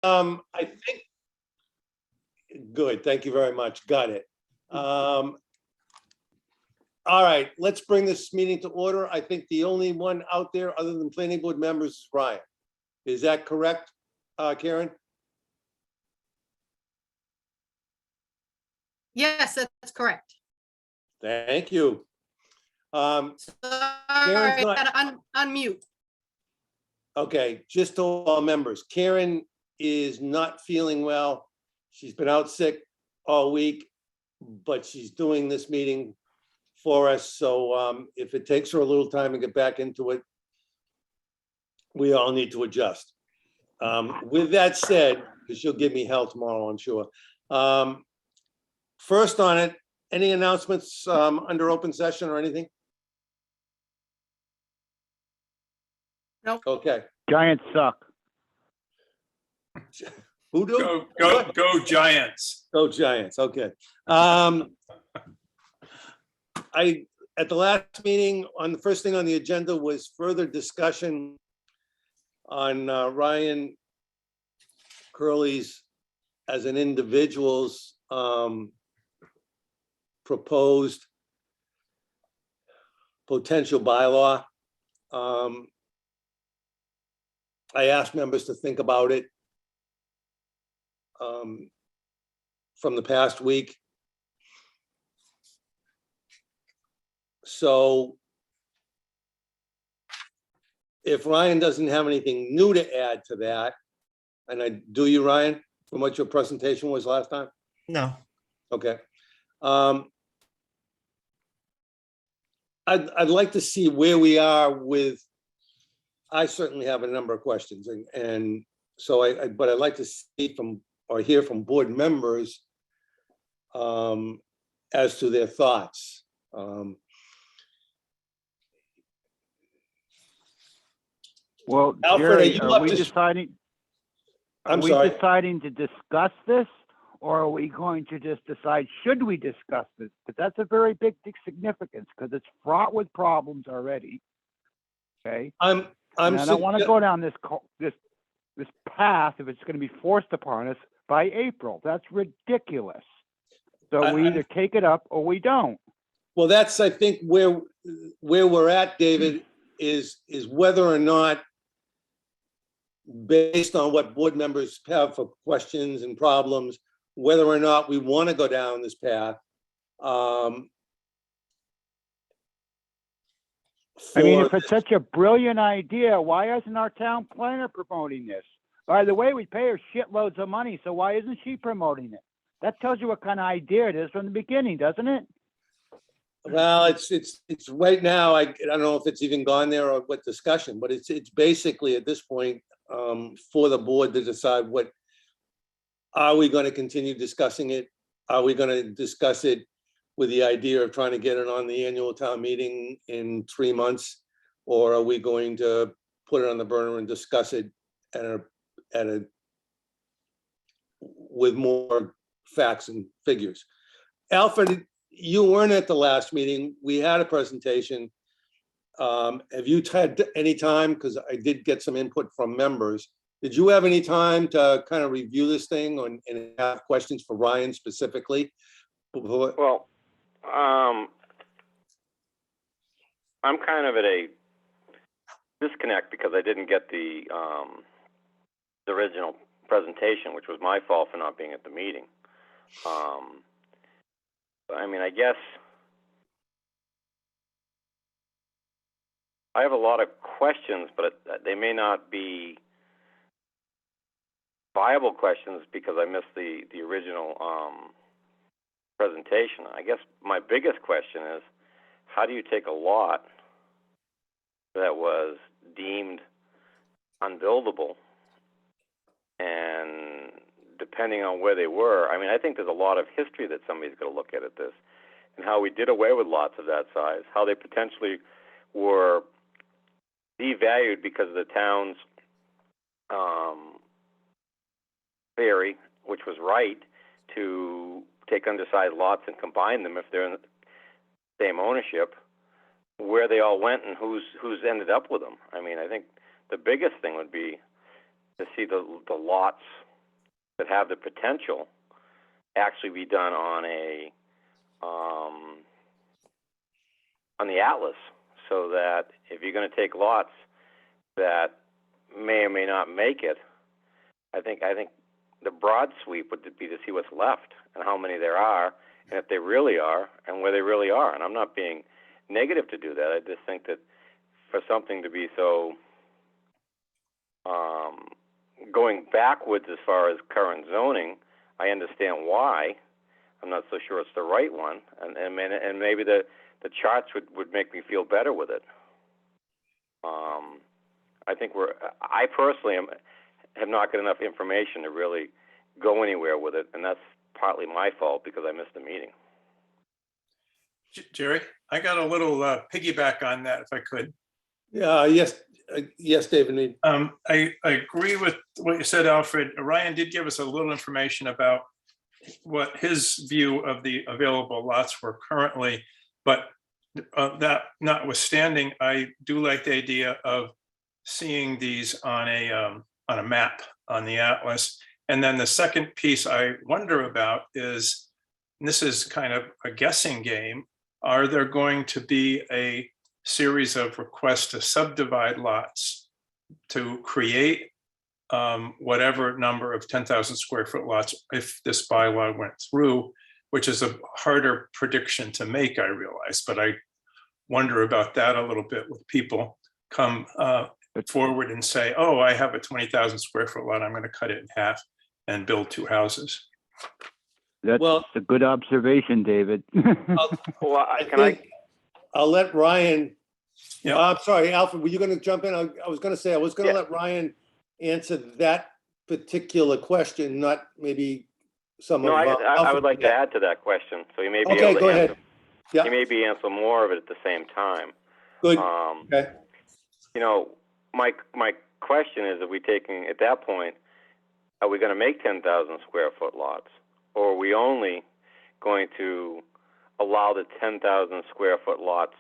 I think, good, thank you very much, got it. All right, let's bring this meeting to order. I think the only one out there other than planning board members is Ryan. Is that correct, Karen? Yes, that's correct. Thank you. Sorry, Karen's not- gotta unmute. Okay, just to all members, Karen is not feeling well. She's been out sick all week, but she's doing this meeting for us. So if it takes her a little time to get back into it, we all need to adjust. With that said, because she'll give me hell tomorrow, I'm sure. First on it, any announcements under open session or anything? Nope. Okay. Giants suck. Who do? Go Giants. Go Giants, okay. At the last meeting, on the first thing on the agenda was further discussion on Ryan Curley's, as an individual's proposed potential bylaw. I asked members to think about it from the past week. So if Ryan doesn't have anything new to add to that, and do you, Ryan, from what your presentation was last time? No. Okay. I'd like to see where we are with, I certainly have a number of questions, and so but I'd like to see from, or hear from board members as to their thoughts. Well, Alfred, Jerry, are you are up we to- deciding? Are I'm we sorry. deciding to discuss this, or are we going to just decide, should we discuss this? But that's a very big significance, because it's fraught with problems already. Okay, I'm and I don't want to go down this path if it's going to be forced upon us by April. That's ridiculous. So we either take it up or we don't. Well, that's, I think, where we're at, David, is whether or not, based on what board members have for questions and problems, whether or not we want to go down this path. I mean, if it's such a brilliant idea, why isn't our town planner promoting this? By the way, we pay her shitloads of money, so why isn't she promoting it? That tells you what kind of idea it is from the beginning, doesn't it? Well, it's right now, I don't know if it's even gone there or what discussion, but it's basically at this point for the board to decide what, are we going to continue discussing it? Are we going to discuss it with the idea of trying to get it on the annual town meeting in 3 months? Or are we going to put it on the burner and discuss it with more facts and figures? Alfred, you weren't at the last meeting. We had a presentation. Have you had any time, because I did get some input from members, did you have any time to kind of review this thing and have questions for Ryan specifically? Well, I'm kind of at a disconnect because I didn't get the original presentation, which was my fault for not being at the meeting. I mean, I guess I have a lot of questions, but they may not be viable questions because I missed the original presentation. I guess my biggest question is, how do you take a lot that was deemed unbuildable, and depending on where they were, I mean, I think there's a lot of history that somebody's going to look at this, and how we did away with lots of that size, how they potentially were devalued because of the town's theory, which was right, to take undersized lots and combine them if they're in the same ownership, where they all went and who's ended up with them. I mean, I think the biggest thing would be to see the lots that have the potential actually be done on the atlas, so that if you're going to take lots that may or may not make it, I think the broad sweep would be to see what's left and how many there are, and if they really are, and where they really are. And I'm not being negative to do that. I just think that for something to be so going backwards as far as current zoning, I understand why. I'm not so sure it's the right one, and maybe the charts would make me feel better with it. I think I personally have not got enough information to really go anywhere with it, and that's partly my fault because I missed the meeting. Jerry, I got a little piggyback on that, if I could. Yes, David. I agree with what you said, Alfred. Ryan did give us a little information about what his view of the available lots were currently, but that notwithstanding, I do like the idea of seeing these on a map on the atlas. And then the second piece I wonder about is, and this is kind of a guessing game, are there going to be a series of requests to subdivide lots to create whatever number of 10,000 square foot lots if this bylaw went through, which is a harder prediction to make, I realize, but I wonder about that a little bit with people come forward and say, oh, I have a 20,000 square foot lot, I'm going to cut it in half and build 2 houses. That's a good observation, David. I'll let Ryan. Yeah. I'm sorry, Alfred, were you going to jump in? I was going to say, I was going to let Ryan answer that particular question, not maybe some No, of I would like to add to that question. So you may be Okay, able to go answer. ahead. Yeah. You may be answer more of it at the same time. Good. Okay. You know, my question is, are we taking, at that point, are we going to make 10,000 square foot lots? Or are we only going to allow the 10,000 square foot lots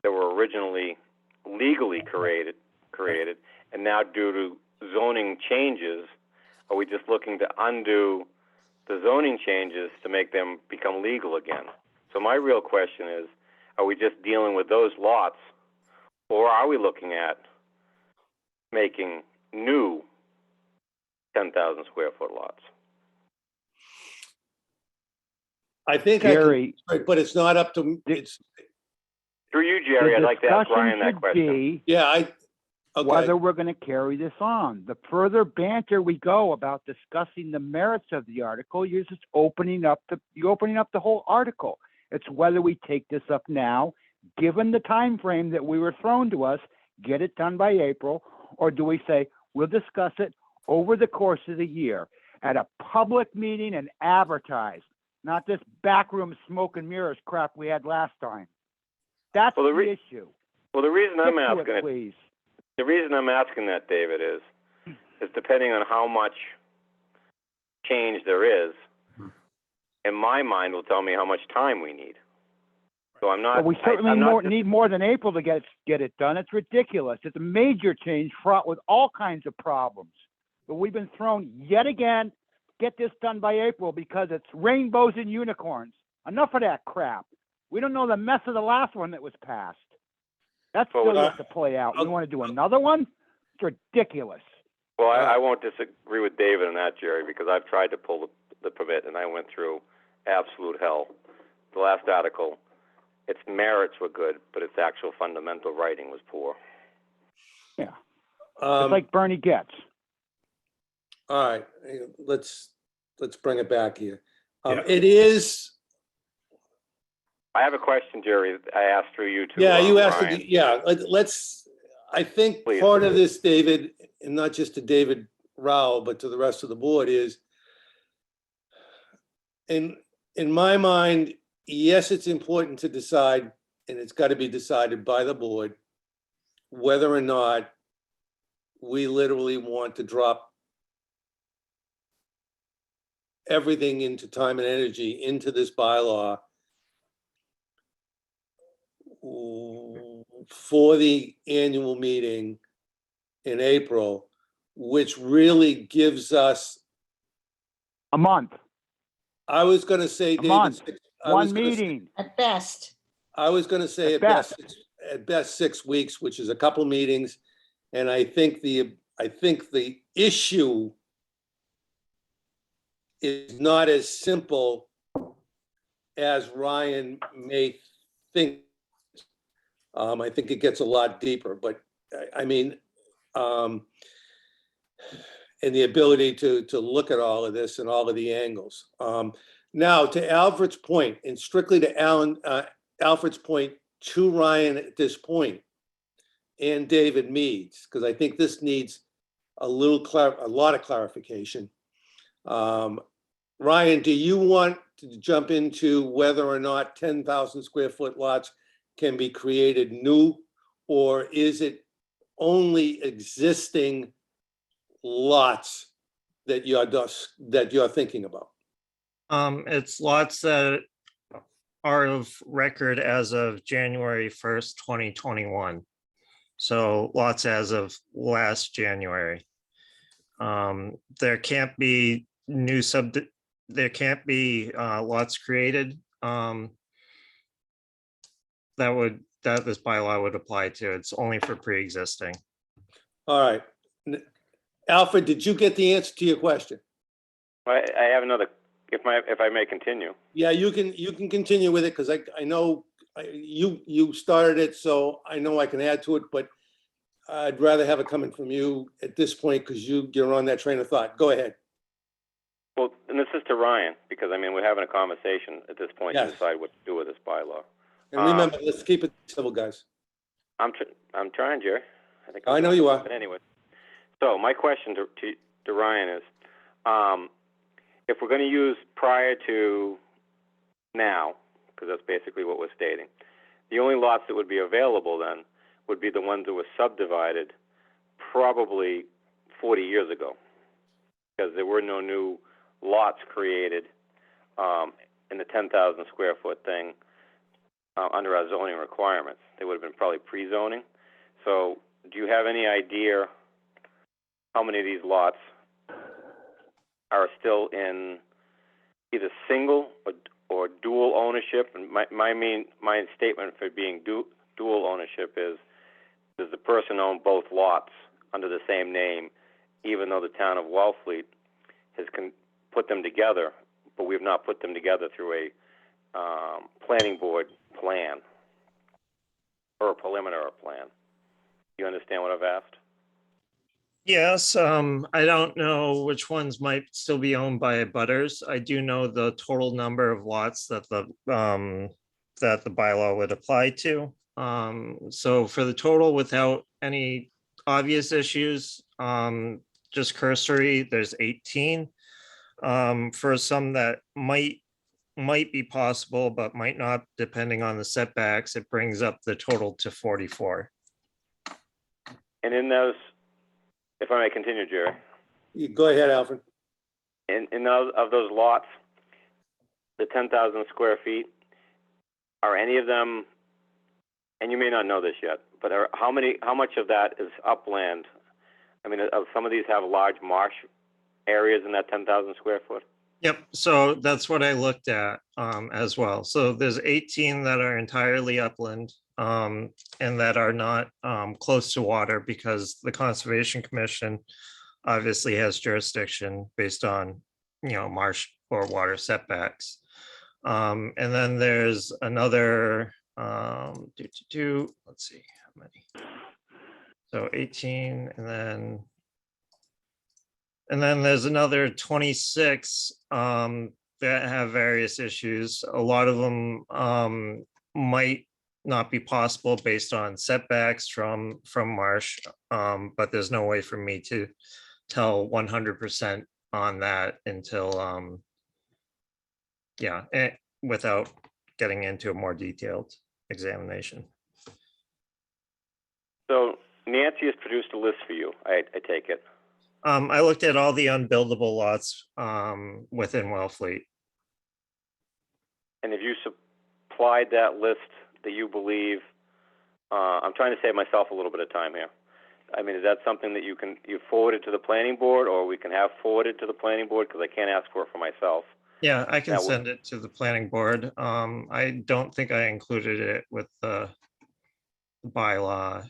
that were originally legally created, and now due to zoning changes, are we just looking to undo the zoning changes to make them become legal again? So my real question is, are we just dealing with those lots, or are we looking at making new 10,000 square foot lots? I think Jerry, but it's not up to, it's, Through you, Jerry, I'd like to ask Ryan that should question. be okay. whether we're going to carry this on. The further banter we go about discussing the merits of the article, you're just opening up the whole article. It's whether we take this up now, given the time frame that we were thrown to us, get it done by April, or do we say we'll discuss it over the course of the year at a public meeting and advertise, not this backroom smoke and mirrors crap we had last time. That's the issue. Well, the reason I'm asking it, please. the reason I'm asking that, David, is depending on how much change there is, in my mind will tell me how much time we need. So I'm not. Well, we certainly need more than April to get it done. It's ridiculous. It's a major change fraught with all kinds of problems. But we've been thrown yet again. Get this done by April because it's rainbows and unicorns. Enough of that crap. We don't know the mess of the last one that was passed. That's still yet to play out. We want to do another one? It's ridiculous. Well, I won't disagree with David on that, Jerry, because I've tried to pull the permit and I went through absolute hell. The last article, its merits were good, but its actual fundamental writing was poor. Yeah. It's like Bernie Getz. All right, let's bring it back here. Yeah. It is. I have a question, Jerry. I asked through you too. Yeah, you asked. Ryan. Let's. I think Please. part of this, David, and not just to David Rao, but to the rest of the board, is in my mind, yes, it's important to decide, and it's got to be decided by the board, whether or not we literally want to drop everything into time and energy into this bylaw for the annual meeting in April, which really gives us A month, I was gonna say, a David, month, I was one gonna say- meeting. At best. I was gonna say At at best 6 weeks, which is a couple meetings. And I think the issue is not as simple as Ryan may think. I think it gets a lot deeper, but I mean, and the ability to look at all of this and all of the angles. Now, to Alfred's point, and strictly to Alfred's point to Ryan at this point, and David Meads, because I think this needs a lot of clarification. Ryan, do you want to jump into whether or not 10,000 square foot lots can be created new, or is it only existing lots that you're thinking about? It's lots that are of record as of January 1st, 2021. So lots as of last January. There can't be there can't be lots created. That this bylaw would apply to. It's only for pre-existing. All right. Alfred, did you get the answer to your question? I have another, if I may continue. Yeah, you can continue with it, because I know you started it, so I know I can add to it, but I'd rather have it coming from you at this point, because you're on that train of thought. Go ahead. Well, and this is to Ryan, because I mean, we're having a conversation at this point to Yes. decide what to do with this bylaw. And remember, let's keep it civil, guys. I'm trying, Jerry. think I know you are. But anyway, so my question to Ryan is, if we're going to use prior to now, because that's basically what we're stating, the only lots that would be available then would be the ones that were subdivided probably 40 years ago, because there were no new lots created in the 10,000 square foot thing under our zoning requirements. They would have been probably pre-zoning. So do you have any idea how many of these lots are still in either single or dual ownership? And my statement for being dual ownership is, does the person own both lots under the same name, even though the town of Wellfleet has put them together, but we have not put them together through a planning board plan or a preliminary plan? You understand what I've asked? Yes, I don't know which ones might still be owned by abutters. I do know the total number of lots that the bylaw would apply to. So for the total, without any obvious issues, just cursory, there's 18. For some that might be possible, but might not, depending on the setbacks, it brings up the total to 44. And in those, if I may continue, Jerry, You go ahead, Alfred. in those, of those lots, the 10,000 square feet, are any of them, and you may not know this yet, but how much of that is upland? I mean, some of these have large marsh areas in that 10,000 square foot? Yep, so that's what I looked at as well. So there's 18 that are entirely upland and that are not close to water, because the Conservation Commission obviously has jurisdiction based on, marsh or water setbacks. And then there's another, let's see how many. So 18, and then there's another 26 that have various issues. A lot of them might not be possible based on setbacks from marsh, but there's no way for me to tell 100% on that until, without getting into a more detailed examination. So Nancy has produced a list for you, I take it. I looked at all the unbuildable lots within Wellfleet. And have you supplied that list that you believe, I'm trying to save myself a little bit of time here. I mean, is that something that you forward it to the planning board, or we can have forwarded to the planning board, because I can't ask for it for myself? Yeah, I can That would- send it to the planning board. I don't think I included it with the bylaw.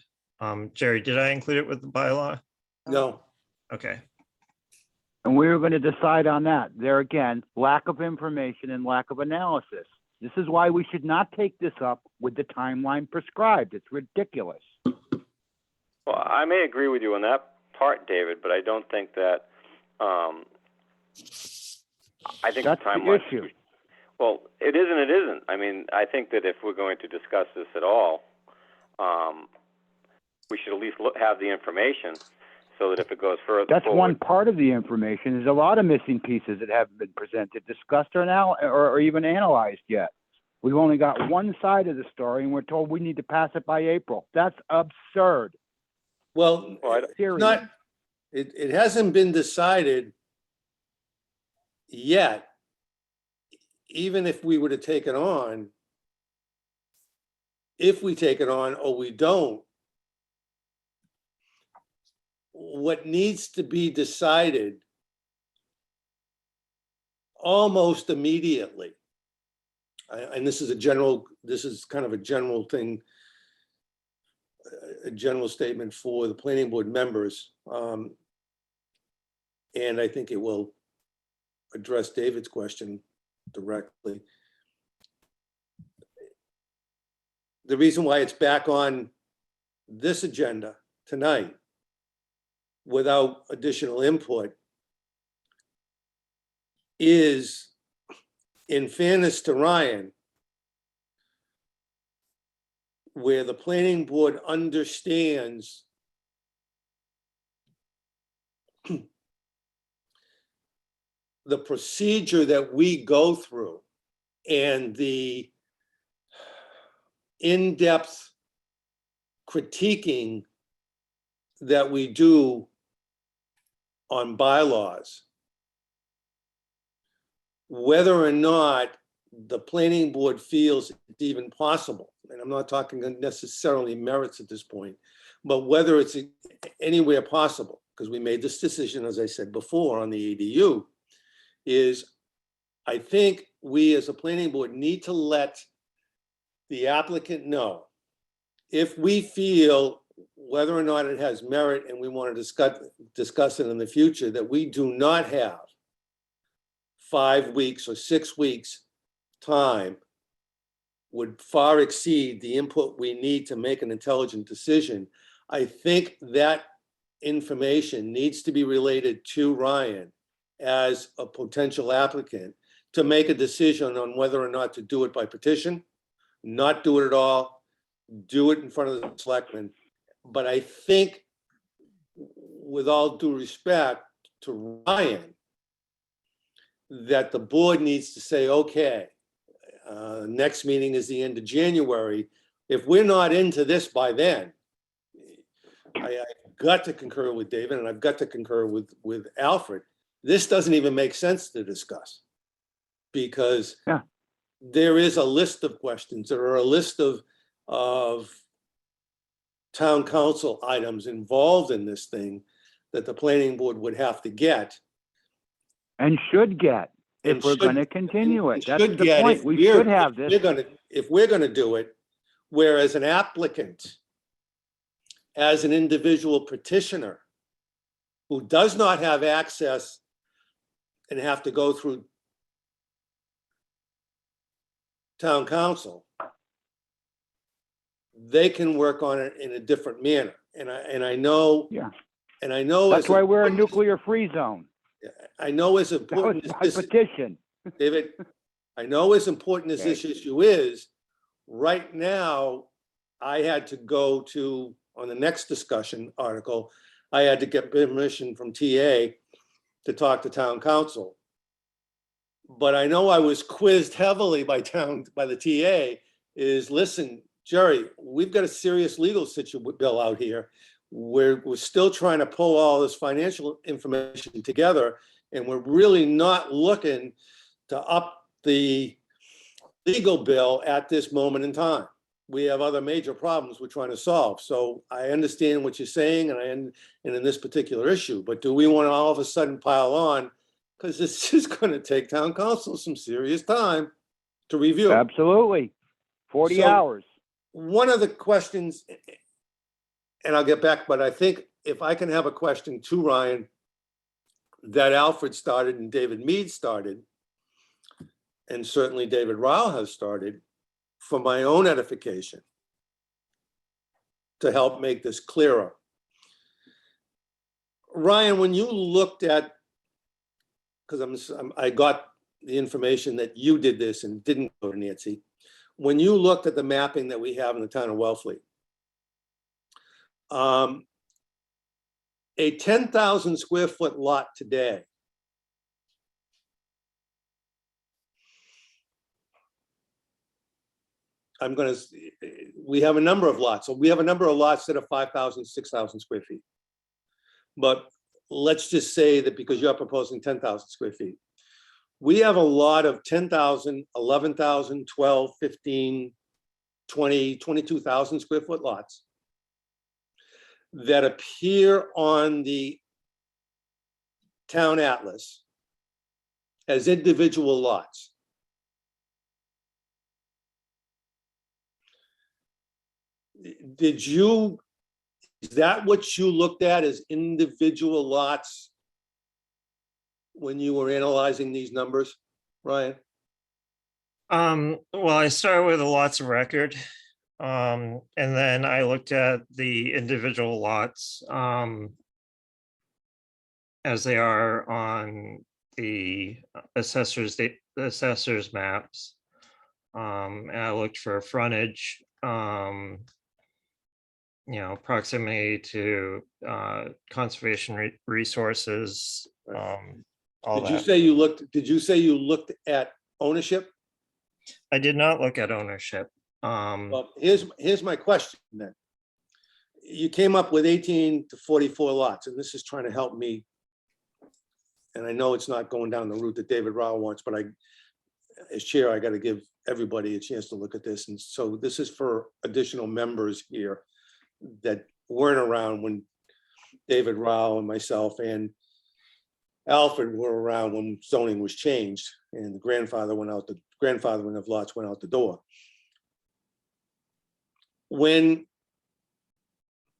Jerry, did I include it with the bylaw? No, Okay, And we were going to decide on that. There again, lack of information and lack of analysis. This is why we should not take this up with the timeline prescribed. It's ridiculous. Well, I may agree with you on that part, David, but I don't think that, I think That's the the timeline. issue. Well, it is and it isn't. I mean, I think that if we're going to discuss this at all, we should at least have the information so that if it goes further That's forward. one part of the information. There's a lot of missing pieces that haven't been presented, discussed, or even analyzed yet. We've only got one side of the story, and we're told we need to pass it by April. That's absurd. well, Well, it's Serious. not, it hasn't been decided yet. Even if we were to take it on, if we take it on or we don't, what needs to be decided almost immediately, and this is kind of a general thing, a general statement for the planning board members, and I think it will address David's question directly. The reason why it's back on this agenda tonight without additional input is, in fairness to Ryan, where the planning board understands the procedure that we go through and the in-depth critiquing that we do on bylaws, whether or not the planning board feels it's even possible, and I'm not talking necessarily merits at this point, but whether it's anywhere possible, because we made this decision, as I said before, on the ADU, is I think we as a planning board need to let the applicant know if we feel whether or not it has merit and we want to discuss it in the future, that we do not have 5 weeks or 6 weeks time would far exceed the input we need to make an intelligent decision. I think that information needs to be related to Ryan as a potential applicant to make a decision on whether or not to do it by petition, not do it at all, do it in front of the selectmen. But I think, with all due respect to Ryan, that the board needs to say, okay, next meeting is the end of January. If we're not into this by then, I've got to concur with David and I've got to concur with Alfred. This doesn't even make sense to discuss, because there is a list of questions. There are a list of town council items involved in this thing that the planning board would have to get. And should get, if And we're should- going to continue and it. That's should the get point. if We we're- should have this. If we're gonna do it, whereas an applicant, as an individual petitioner who does not have access and have to go through town council, they can work on it in a different manner. And I know, Yeah. and I know. That's as why we're a important- nuclear-free zone. I know as That was important as my this, petition. David, I know as important as Okay. this issue is, right now, I had to go to, on the next discussion article, I had to get permission from TA to talk to town council. But I know I was quizzed heavily by the TA is, listen, Jerry, we've got a serious legal bill out here. We're still trying to pull all this financial information together, and we're really not looking to up the legal bill at this moment in time. we have other major problems we're trying to solve. So I understand what you're saying, and in this particular issue, but do we want to all of a sudden pile on? Because this is going to take town council some serious time to review. Absolutely. 40 So- hours. One of the questions, and I'll get back, but I think if I can have a question to Ryan that Alfred started and David Mead started, and certainly David Rao has started, for my own edification, to help make this clearer. Ryan, when you looked at, because I got the information that you did this and didn't go to Nancy, when you looked at the mapping that we have in the town of Wellfleet, a 10,000 square foot lot today we have a number of lots. So we have a number of lots that are 5,000, 6,000 square feet. But let's just say that because you're proposing 10,000 square feet, we have a lot of 10,000, 11,000, 12, 15, 20, 22,000 square foot lots that appear on the town atlas as individual lots. Is that what you looked at as individual lots when you were analyzing these numbers, Ryan? Well, I started with the lots of record. And then I looked at the individual lots as they are on the assessor's maps. And I looked for frontage, proximity to conservation resources, all Did you that. say you looked? Did you say you looked at ownership? I did not look at ownership. Well, here's my question then. You came up with 18 to 44 lots, and this is trying to help me. And I know it's not going down the route that David Rao wants, but as chair, I got to give everybody a chance to look at this. And so this is for additional members here that weren't around when David Rao and myself and Alfred were around when zoning was changed and the grandfathering of lots went out the door. When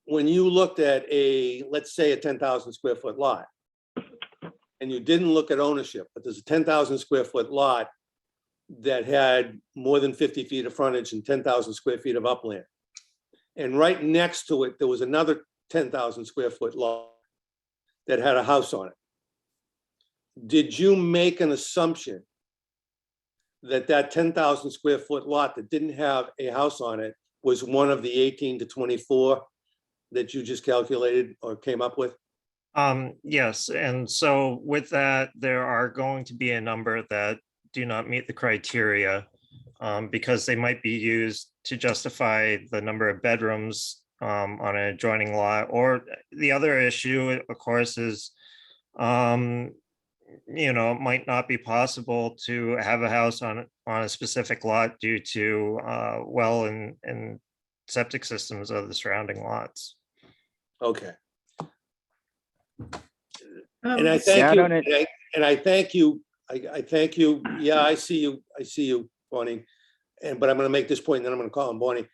you looked at let's say a 10,000 square foot lot, and you didn't look at ownership, but there's a 10,000 square foot lot that had more than 50 feet of frontage and 10,000 square feet of upland. And right next to it, there was another 10,000 square foot lot that had a house on it. Did you make an assumption that 10,000 square foot lot that didn't have a house on it was one of the 18 to 24 that you just calculated or came up with? Yes, and so with that, there are going to be a number that do not meet the criteria because they might be used to justify the number of bedrooms on an adjoining lot. Or the other issue, of course, is it might not be possible to have a house on a specific lot due to well and septic systems of the surrounding lots. Okay. And I Um, thank Yeah, I you, don't- and I thank you, I thank you. Yeah, I see you, Bonnie. But I'm gonna make this point and then I'm gonna call him Bonnie.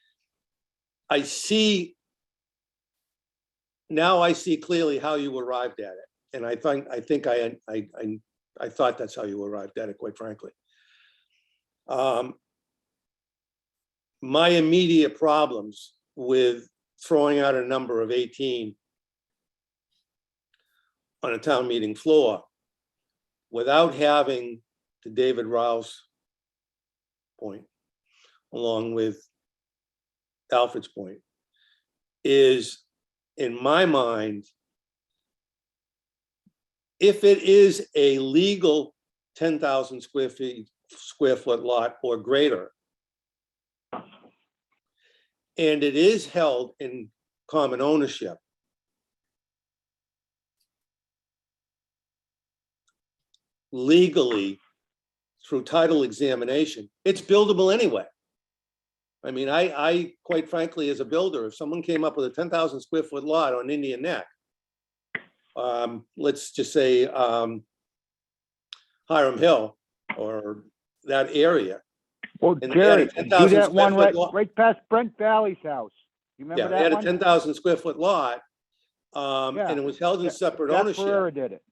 Now I see clearly how you arrived at it. And I thought that's how you arrived at it, quite frankly. My immediate problems with throwing out a number of 18 on a town meeting floor without having, to David Rao's point, along with Alfred's point, is, in my mind, if it is a legal 10,000 square foot lot or greater, and it is held in common ownership, legally through title examination, it's buildable anyway. I mean, I quite frankly, as a builder, if someone came up with a 10,000 square foot lot on Indian Neck, let's just say Hiram Hill or that area. Well, And they had a Jerry, do 10,000 that square one foot right, lot. right past Brent Valley's house. You Yeah, remember they had that a one? 10,000 square foot lot, Yeah. and it was held in separate Jack ownership. Ferrera did it.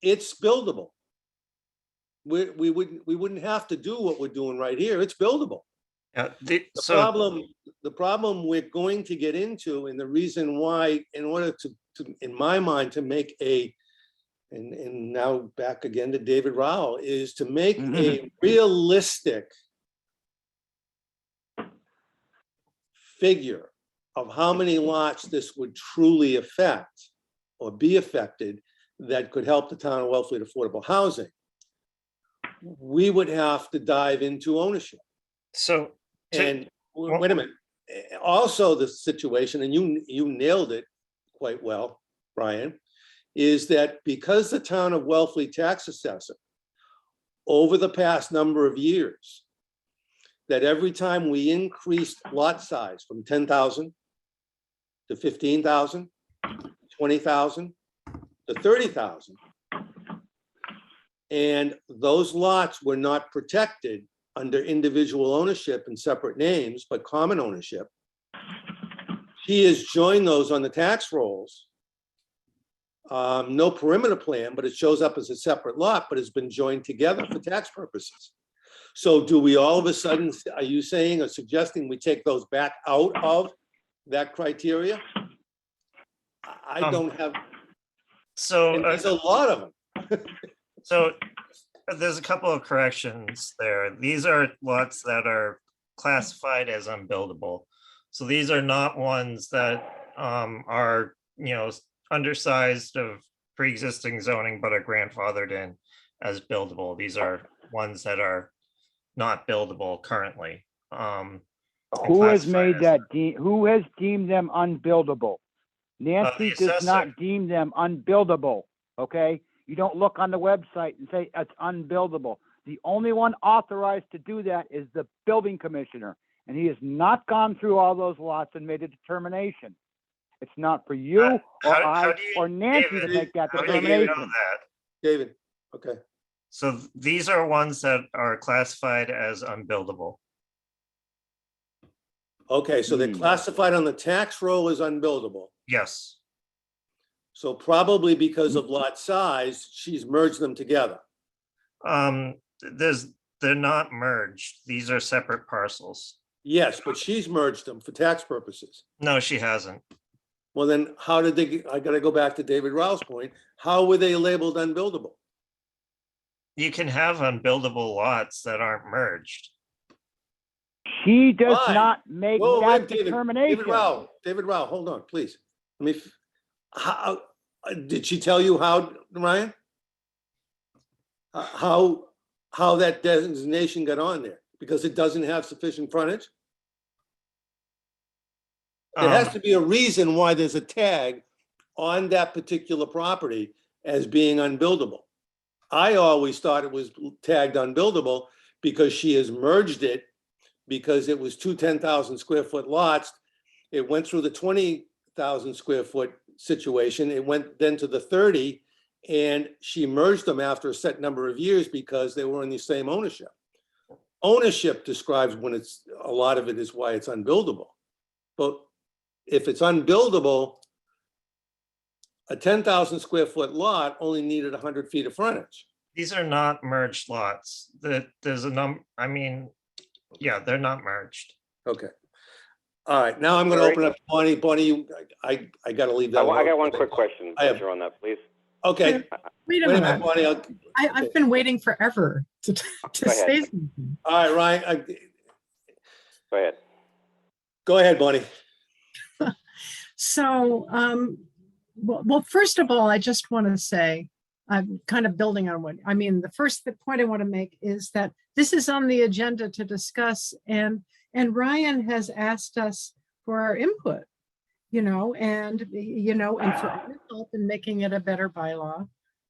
It's buildable. We wouldn't have to do what we're doing right here. It's buildable. Yeah, The problem we're going to get into, and the reason why, in order to in my mind, to make and now back again to David Rowell, is to make a realistic figure of how many lots this would truly affect or be affected that could help the town of Wellfleet affordable housing. We would have to dive into ownership. So, And wait a minute. Also, the situation, and you nailed it quite well, Brian, is that because the town of Wellfleet tax assessor over the past number of years, that every time we increased lot size from 10,000 to 15,000, 20,000 to 30,000, and those lots were not protected under individual ownership and separate names, but common ownership. He has joined those on the tax rolls. No perimeter plan, but it shows up as a separate lot, but it's been joined together for tax purposes. So do we all of a sudden, are you saying or suggesting we take those back out of that criteria? I don't have, so, and there's a lot of them. so there's a couple of corrections there. These are lots that are classified as unbuildable. So these are not ones that are, undersized of pre-existing zoning, but are grandfathered in as buildable. These are ones that are not buildable currently. Who has made classified that, who has deemed them unbuildable? Nancy does assessor. not deem them unbuildable, okay? You don't look on the website and say it's unbuildable. The only one authorized to do that is the building commissioner, and he has not gone through all those lots and made a determination. It's not for you or how I do you- or Nancy to David, make that how do you know determination. that? David, okay. So these are ones that are classified as unbuildable. Okay, so they're Hmm. classified on the tax roll as unbuildable. Yes. So probably because of lot size, she's merged them together. They're not merged. These are separate parcels. Yes, but she's merged them for tax purposes. No, she hasn't. Well, then how did they, I gotta go back to David Rowell's point. How were they labeled unbuildable? You can have unbuildable lots that aren't merged. She does Why? not make Whoa, that wait, David determination. David Rowell, hold on, please. Let me, how, did she tell you how, Ryan? How that designation got on there? Because it doesn't have sufficient frontage? There has to be a reason why there's a tag on that particular property as being unbuildable. I always thought it was tagged unbuildable because she has merged it because it was two 10,000 square foot lots. It went through the 20,000 square foot situation. It went then to the 30, and she merged them after a set number of years because they were in the same ownership. Ownership describes when it's, a lot of it is why it's unbuildable. But if it's unbuildable, a 10,000 square foot lot only needed 100 feet of frontage. These are not merged lots. There's a yeah, they're not merged. Okay. All right, now I'm gonna Larry? open up, Bonnie, I gotta leave that. I got alone. one quick question, I have- since you're on that, please. Okay, Wait wait a a minute, minute. Bonnie, I've been waiting forever to Go ahead. say something. all right, Ryan, Go ahead. go ahead, Bonnie. So, well, first of all, I just want to say, I'm kind of building on what, the first point I want to make is that this is on the agenda to discuss, and Ryan has asked us for our input, and for our help in making it a better bylaw.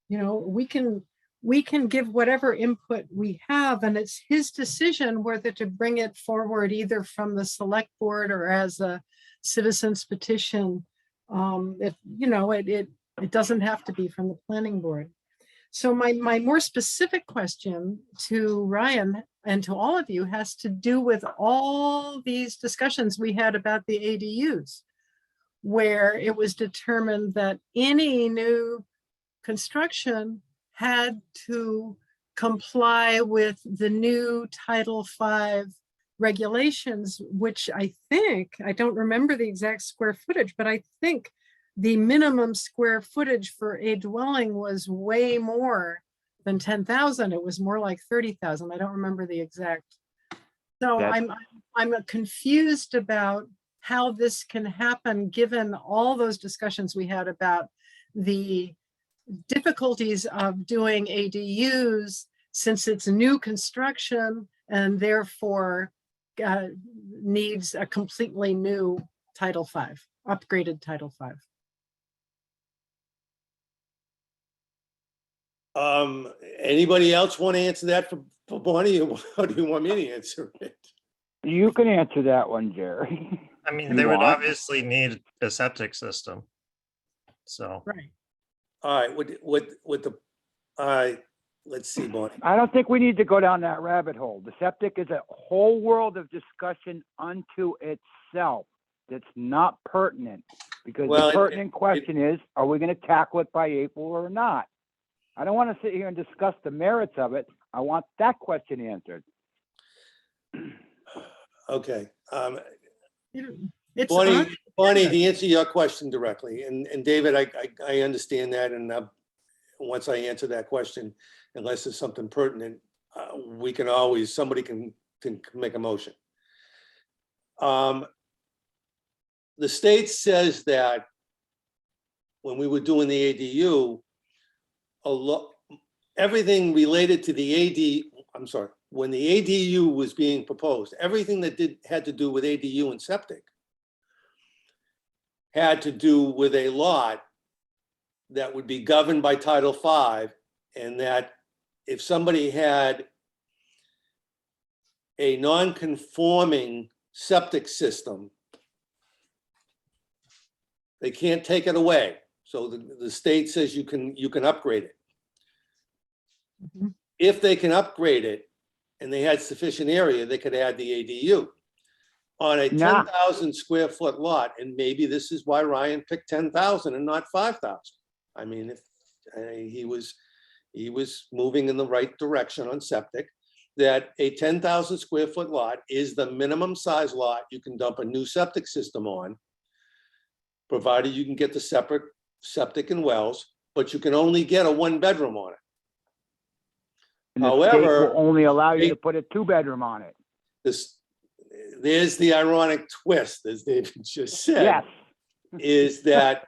We can we can give whatever input we have, and it's his decision whether to bring it forward either from the select board or as a citizen's petition. It doesn't have to be from the planning board. So my more specific question to Ryan and to all of you has to do with all these discussions we had about the ADUs, where it was determined that any new construction had to comply with the new Title V regulations, which I don't remember the exact square footage, but I think the minimum square footage for a dwelling was way more than 10,000. It was more like 30,000. I don't remember the exact. So I'm confused about how this can happen, given all those discussions we had about the difficulties of doing ADUs since it's new construction and therefore needs a completely new Title V, upgraded Title V. Anybody else want to answer that for Bonnie, or do you want me to answer it? You can answer that one, Jerry. I mean, You they would want? obviously need a septic system. So, Right. All right, let's see, Bonnie. I don't think we need to go down that rabbit hole. The septic is a whole world of discussion unto itself that's not pertinent, because Well, the pertinent question is, are we going to tackle it by April or not? I don't want to sit here and discuss the merits of it. I want that question answered. Okay. It's Bonnie, on- to answer your question directly, and David, I understand that, and once I answer that question, unless it's something pertinent, we can always, somebody can make a motion. The state says that when we were doing the ADU, everything related to the when the ADU was being proposed, everything that had to do with ADU and septic had to do with a lot that would be governed by Title V, and that if somebody had a non-conforming septic system, they can't take it away. So the state says you can upgrade it. Mhm. If they can upgrade it and they had sufficient area, they could add the ADU. On a Nah. 10,000 square foot lot, and maybe this is why Ryan picked 10,000 and not 5,000. I mean, if he was moving in the right direction on septic, that a 10,000 square foot lot is the minimum size lot you can dump a new septic system on, provided you can get the separate septic and wells, but you can only get a 1-bedroom on it. And the However, state will only allow you they- to put a 2-bedroom on it. There's the ironic twist, as David just said. Yes. Is that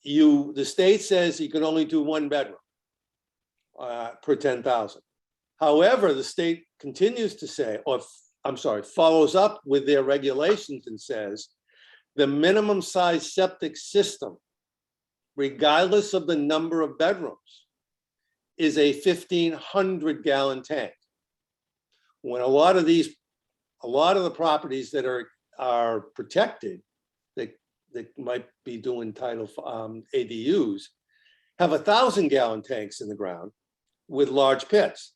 the state says you can only do 1-bedroom per 10,000. However, the state continues to say, follows up with their regulations and says, the minimum size septic system, regardless of the number of bedrooms, is a 1,500 gallon tank. When a lot of the properties that are protected, that might be doing Title ADUs, have 1,000 gallon tanks in the ground with large pits.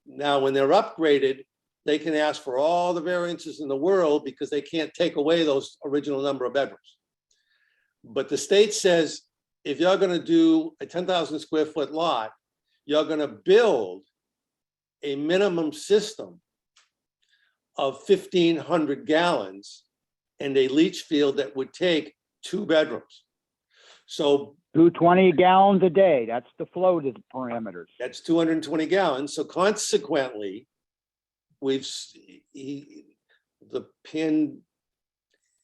Now, when they're upgraded, they can ask for all the variances in the world because they can't take away those original number of bedrooms. But the state says, if you're going to do a 10,000 square foot lot, you're going to build a minimum system of 1,500 gallons and a leach field that would take 2 bedrooms. So 220 gallons a day. That's the flow parameters. that's 220 gallons. So consequently, the pin,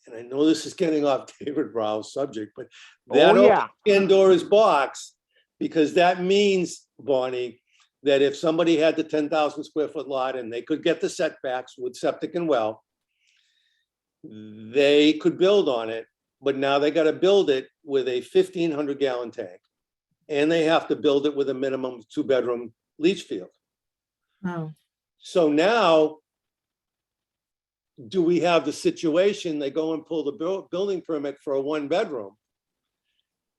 and I know this is getting off David Brown's subject, but that yeah. Pandora's box, because that means, Bonnie, that if somebody had the 10,000 square foot lot and they could get the setbacks with septic and well, they could build on it, but now they got to build it with a 1,500 gallon tank. and they have to build it with a minimum 2-bedroom leach field. Oh, So now, do we have the situation, they go and pull the building permit for a 1-bedroom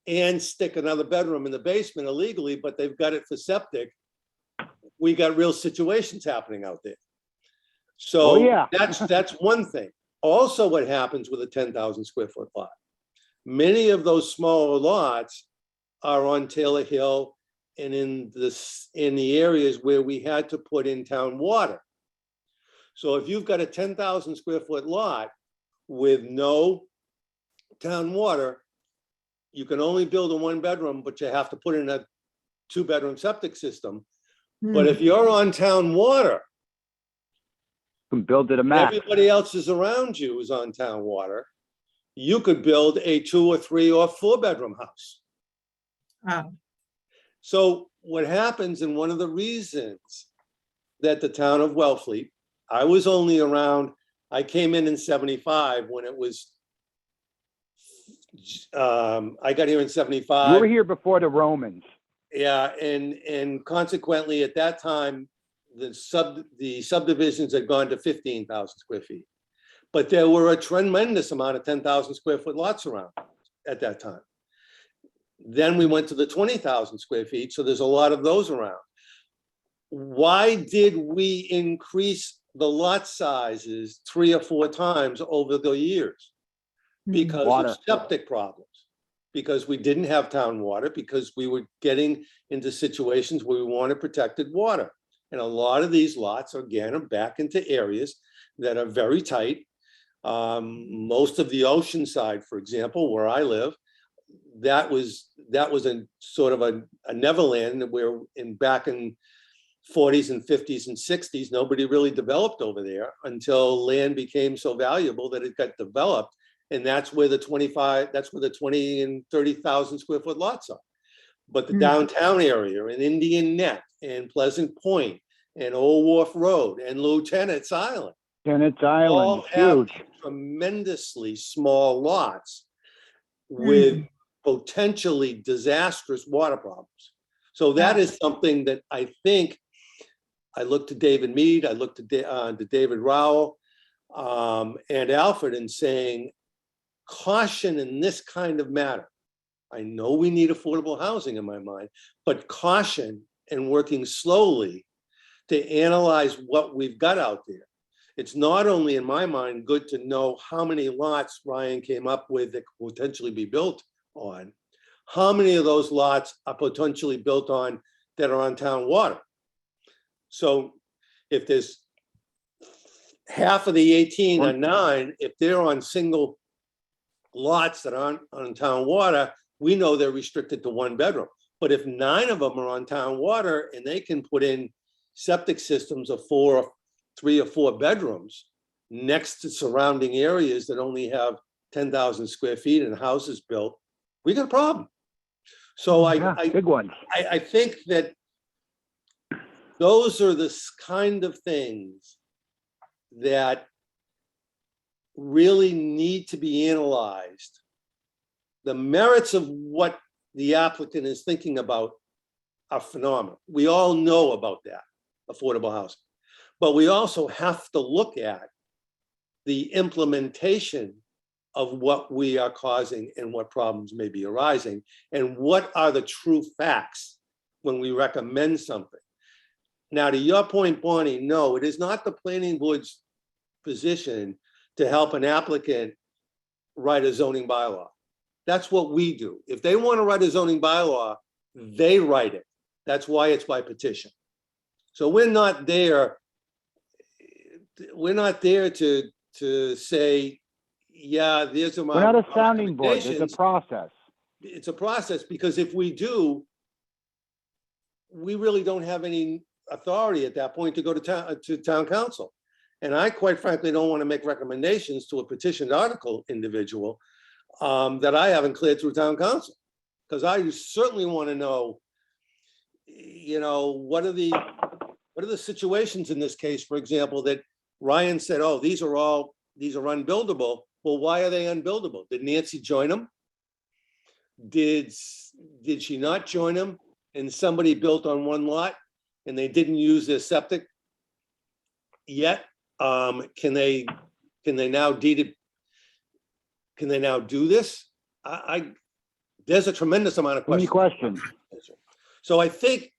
and stick another bedroom in the basement illegally, but they've got it for septic. We got real situations happening out there. So Oh, yeah. that's one thing. Also, what happens with a 10,000 square foot lot? Many of those smaller lots are on Taylor Hill and in the areas where we had to put in town water. So if you've got a 10,000 square foot lot with no town water, you can only build a 1-bedroom, but you have to put in a 2-bedroom septic system. But if you're on town water, You can build it a and max. everybody else is around you is on town water, you could build a 2 or 3 or 4-bedroom house. oh, So what happens, and one of the reasons that the town of Wellfleet, I was only around, I came in 75 when it was, I got here in You 75. were here before the Romans. Yeah, and consequently, at that time, the subdivisions had gone to 15,000 square feet. But there were a tremendous amount of 10,000 square foot lots around at that time. Then we went to the 20,000 square feet, so there's a lot of those around. Why did we increase the lot sizes 3 or 4 times over the years? Because Water. of septic problems, because we didn't have town water, because we were getting into situations where we wanted protected water. And a lot of these lots, again, are back into areas that are very tight. Most of the ocean side, for example, where I live, that was a sort of a Neverland where back in 40s and 50s and 60s, nobody really developed over there until land became so valuable that it got developed. And that's where the 20 and 30,000 square foot lots are. But the downtown area and Indian Neck and Pleasant Point and Old Wharf Road and Lieutenant's Island Tenants all Island, have huge. tremendously small lots with potentially disastrous water problems. So that is something that I think, I look to David Mead, I look to David Rowell and Alfred in saying, caution in this kind of matter. I know we need affordable housing in my mind, but caution and working slowly to analyze what we've got out there. It's not only in my mind good to know how many lots Ryan came up with that could potentially be built on, how many of those lots are potentially built on that are on town water. So if there's half of the 18 or 9, if they're on single lots that aren't on town water, we know they're restricted to 1-bedroom. But if 9 of them are on town water and they can put in septic systems of 3 or 4 bedrooms next to surrounding areas that only have 10,000 square feet and houses built, we got a problem. So Big ones. I think that those are the kind of things that really need to be analyzed. The merits of what the applicant is thinking about are phenomenal. We all know about that, affordable housing. But we also have to look at the implementation of what we are causing and what problems may be arising, and what are the true facts when we recommend something. Now, to your point, Bonnie, no, it is not the planning board's position to help an applicant write a zoning bylaw. That's what we do. If they want to write a zoning bylaw, they write it. That's why it's by petition. So we're not there to say, yeah, there's We're not a sounding board. There's a recommendations. process. It's a process, because if we do, we really don't have any authority at that point to go to town council. And I quite frankly don't want to make recommendations to a petitioned article individual that I haven't cleared through town council. Because I certainly want to know, what are the situations in this case, for example, that Ryan said, oh, these are unbuildable. Well, why are they unbuildable? Did Nancy join them? did she not join them and somebody built on one lot and they didn't use their septic yet? Can they now deed it? Can they now do this? There's a tremendous amount of Any questions. questions? So I think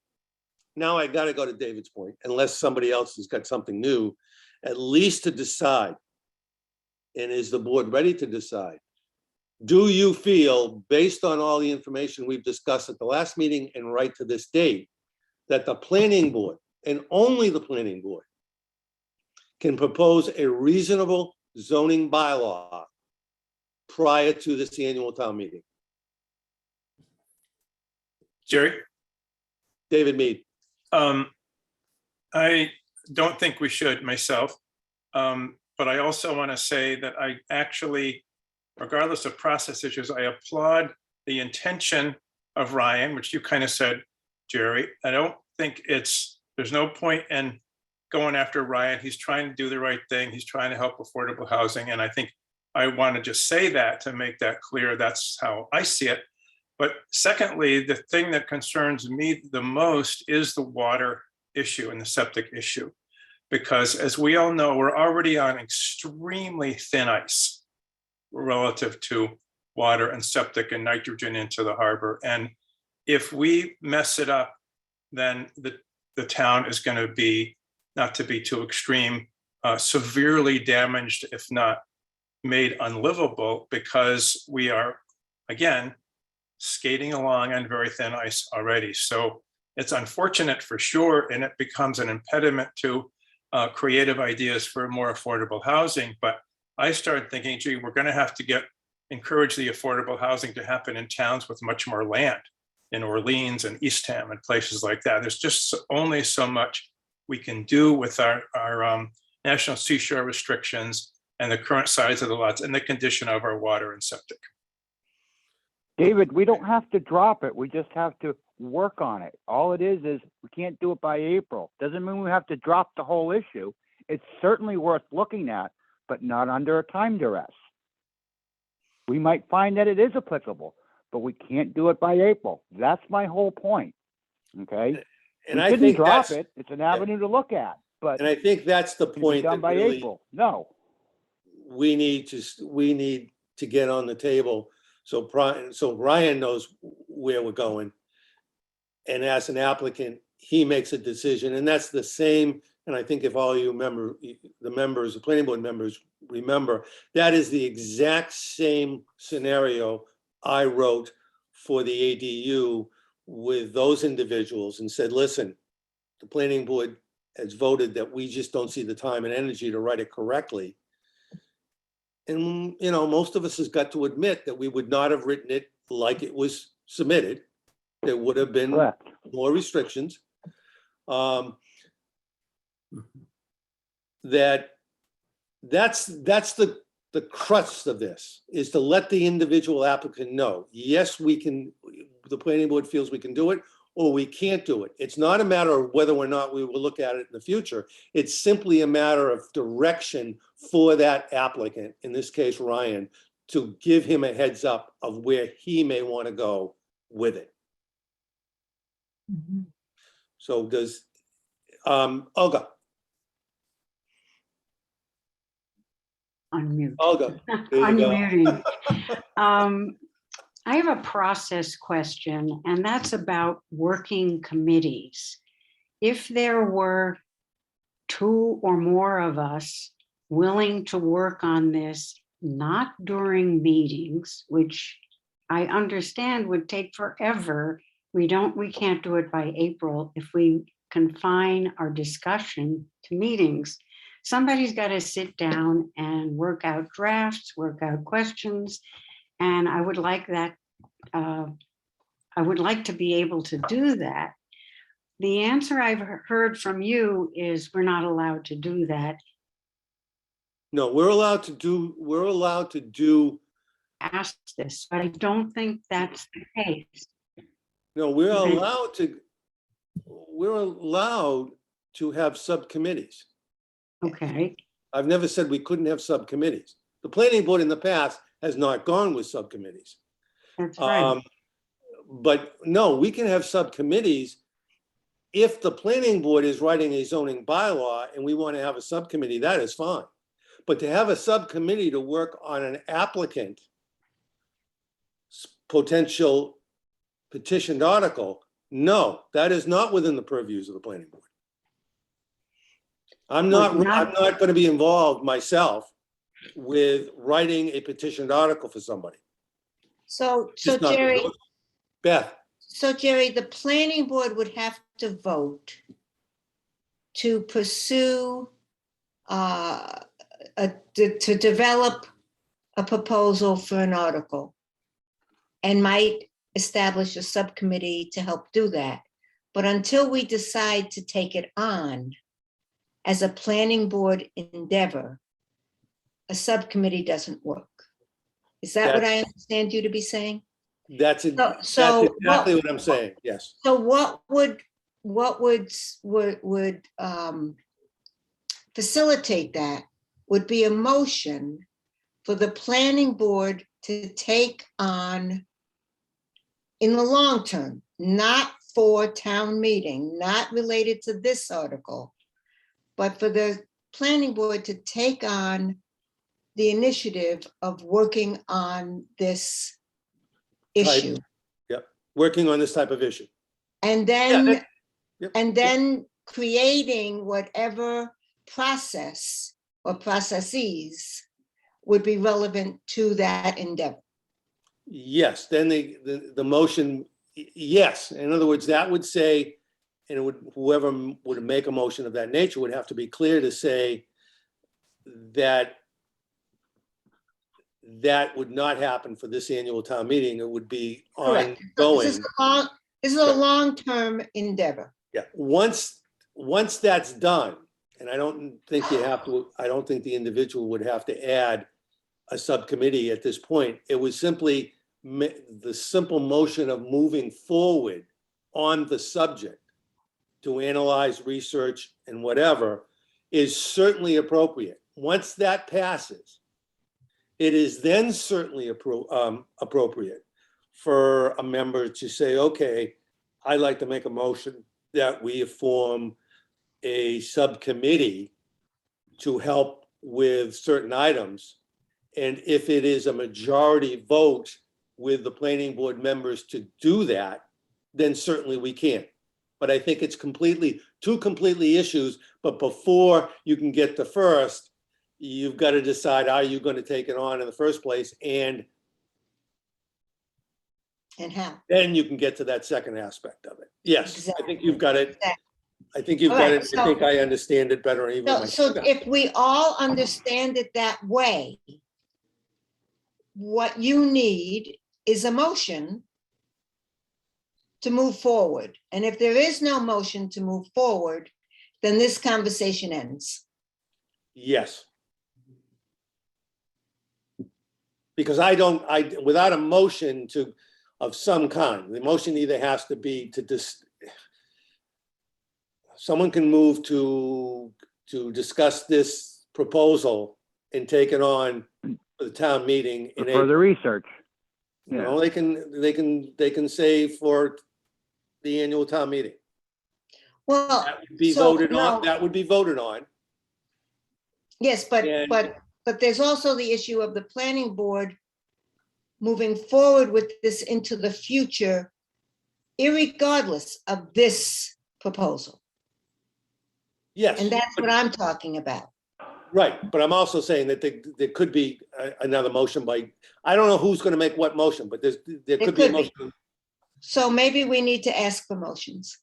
now I got to go to David's point, unless somebody else has got something new, at least to decide. And is the board ready to decide? Do you feel, based on all the information we've discussed at the last meeting and right to this date, that the planning board, and only the planning board, can propose a reasonable zoning bylaw prior to this annual town meeting? Jerry? David Mead. I don't think we should myself. But I also want to say that I actually, regardless of process issues, I applaud the intention of Ryan, which you kind of said, Jerry. I don't think there's no point in going after Ryan. He's trying to do the right thing. He's trying to help affordable housing. And I think I want to just say that to make that clear. That's how I see it. But secondly, the thing that concerns me the most is the water issue and the septic issue. Because as we all know, we're already on extremely thin ice relative to water and septic and nitrogen into the harbor. And if we mess it up, then the town is going to be, not to be too extreme, severely damaged, if not made unlivable, because we are, again, skating along on very thin ice already. So it's unfortunate for sure, and it becomes an impediment to creative ideas for more affordable housing. But I started thinking, gee, we're going to have to encourage the affordable housing to happen in towns with much more land, in Orleans and Eastham and places like that. There's just only so much we can do with our national seashore restrictions and the current size of the lots and the condition of our water and septic. David, we don't have to drop it. We just have to work on it. All it is we can't do it by April. Doesn't mean we have to drop the whole issue. It's certainly worth looking at, but not under a time duress. We might find that it is applicable, but we can't do it by April. That's my whole point. Okay. And we I shouldn't think drop that's, it. It's an avenue to look at, but and I think that's the can it be point done that by really April? No. we need to get on the table. So Ryan knows where we're going. And as an applicant, he makes a decision, and that's the same. And I think if all you remember, the planning board members remember, that is the exact same scenario I wrote for the ADU with those individuals and said, listen, the planning board has voted that we just don't see the time and energy to write it correctly. And, you know, most of us has got to admit that we would not have written it like it was submitted. There would have been Correct. more restrictions. That's the crux of this, is to let the individual applicant know, yes, we can, the planning board feels we can do it, or we can't do it. It's not a matter of whether or not we will look at it in the future. It's simply a matter of direction for that applicant, in this case, Ryan, to give him a heads up of where he may want to go with it. Mhm. So does, Olga, Unmute. Olga. there you go. Unmuting. I have a process question, and that's about working committees. If there were 2 or more of us willing to work on this, not during meetings, which I understand would take forever. We can't do it by April if we confine our discussion to meetings. Somebody's got to sit down and work out drafts, work out questions. And I would like that. I would like to be able to do that. The answer I've heard from you is we're not allowed to do that. No, we're allowed to do, Ask this, but I don't think that's the case. no, we're allowed to have subcommittees. Okay, I've never said we couldn't have subcommittees. The planning board in the past has not gone with subcommittees. That's right. But no, we can have subcommittees. If the planning board is writing a zoning bylaw and we want to have a subcommittee, that is fine. But to have a subcommittee to work on an applicant potential petitioned article, no, that is not within the purviews of the planning board. I'm not going to be involved myself with writing a petitioned article for somebody. So Just not gonna Jerry, do it. Beth, the planning board would have to vote to pursue, to develop a proposal for an article and might establish a subcommittee to help do that. But until we decide to take it on as a planning board endeavor, a subcommittee doesn't work. Is that what I understand you to be saying? that's So exactly what I'm saying, yes. So what would facilitate that would be a motion for the planning board to take on in the long term, not for town meeting, not related to this article, but for the planning board to take on the initiative of working on this issue. Working on this type of issue. And then, Yep. Creating whatever process or processes would be relevant to that endeavor. Yes, then the motion, yes. In other words, that would say, and it would, whoever would make a motion of that nature would have to be clear to say that that would not happen for this annual town meeting. It would be Correct. ongoing. This is a long-term endeavor. Yeah, once that's done, and I don't think the individual would have to add a subcommittee at this point. It was simply the simple motion of moving forward on the subject to analyze, research, and whatever is certainly appropriate. Once that passes, it is then certainly appropriate for a member to say, okay, I'd like to make a motion that we form a subcommittee to help with certain items. And if it is a majority vote with the planning board members to do that, then certainly we can. But I think it's two completely issues, but before you can get to first, you've got to decide, are you going to take it on in the first place? And how? then you can get to that second aspect of it. Yes, Exactly. I think you've got it. Exactly. I think you've All got right, it. I think I understand it better even So myself. if we all understand it that way, what you need is a motion to move forward. And if there is no motion to move forward, then this conversation ends. Yes. Because without a motion of some kind, the motion either has to be someone can move to discuss this proposal and take it on for the town meeting in For the April. research. You know, they can say for the annual town meeting. Well, That would be so, voted on. no. That would be voted on. yes, but there's also the issue of the planning board moving forward with this into the future, irregardless of this proposal. Yes. And that's what I'm talking about. Right, but I'm also saying that there could be another motion I don't know who's going to make what motion, but there could be a could be. motion. So maybe we need to ask for motions.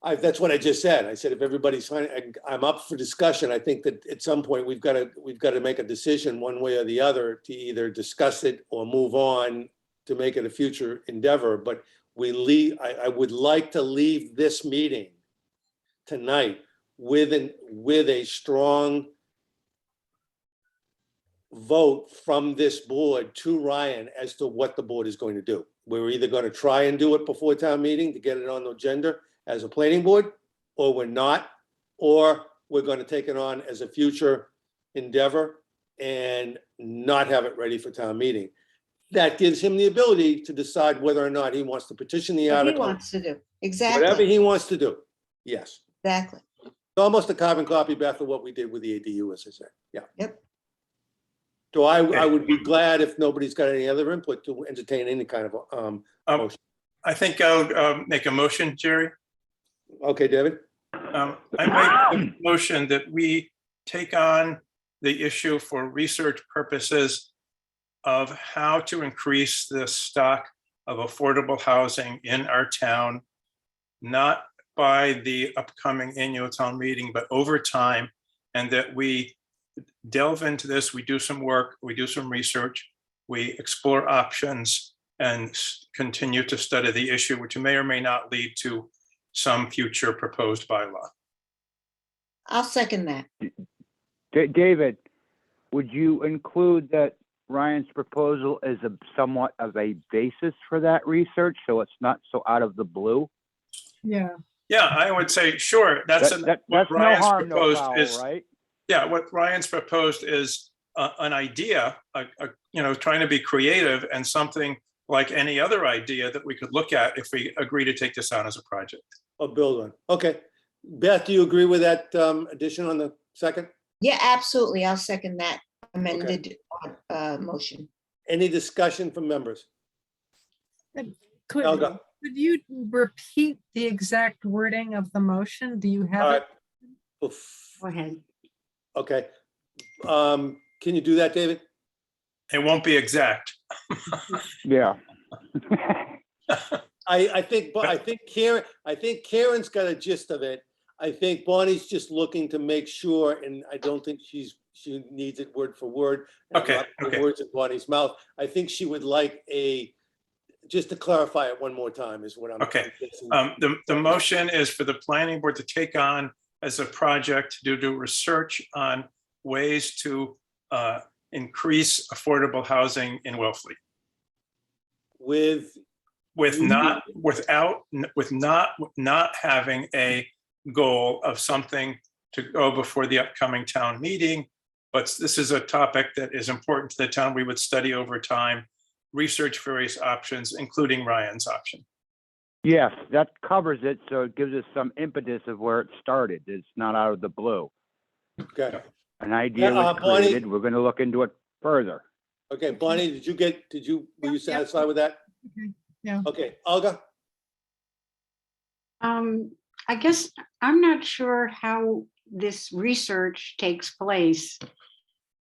That's what I just said. I said, if everybody's fine, I'm up for discussion. I think that at some point we've got to make a decision one way or the other to either discuss it or move on to make it a future endeavor. But I would like to leave this meeting tonight with a strong vote from this board to Ryan as to what the board is going to do. We're either going to try and do it before town meeting to get it on the agenda as a planning board, or we're not, or we're going to take it on as a future endeavor and not have it ready for town meeting. that gives him the ability to decide whether or not he wants to petition the What he article, wants to do. whatever Exactly, he wants to do. Yes. exactly. It's almost a carbon copy, Beth, of what we did with the ADU, as I said. Yeah. Yep. So I would be glad if nobody's got any other input to entertain any kind of, motion. I think I'll make a motion, Jerry. Okay, David? I make a motion that we take on the issue for research purposes of how to increase the stock of affordable housing in our town, not by the upcoming annual town meeting, but over time, and that we delve into this, we do some work, we do some research, we explore options and continue to study the issue, which may or may not lead to some future proposed bylaw. I'll second that. David, would you include that Ryan's proposal is a somewhat of a basis for that research, so it's not so out of the blue? Yeah, Yeah, I would say, sure, that's That's what no Ryan's harm, no proposed foul, is. right? Yeah, what Ryan's proposed is an idea, trying to be creative and something like any other idea that we could look at if we agree to take this on as a project. Or build on. Okay. Beth, do you agree with that addition on the second? Yeah, absolutely. I'll second that amended motion. Any discussion from members? could, Helga. could you repeat the exact wording of the motion? Do you All have right. it? Go ahead. Okay. Can you do that, David? It won't be exact. Yeah. I think Karen's got a gist of it. I think Bonnie's just looking to make sure, and I don't think she needs it word for word. and Okay, not put okay. Words in Bonnie's mouth. I think she would like just to clarify it one more time is what I'm. Okay. The motion is for the planning board to take on as a project to do research on ways to increase affordable housing in Wellfleet. With not having a goal of something to go before the upcoming town meeting. But this is a topic that is important to the town. We would study over time, research various options, including Ryan's option. Yes, that covers it, so it gives us some impetus of where it started. It's not out of the blue. Okay. An idea was Bonnie- created. We're going to look into it further. Okay, Bonnie, were you satisfied with that? Okay, yeah. Okay, Olga? I guess I'm not sure how this research takes place.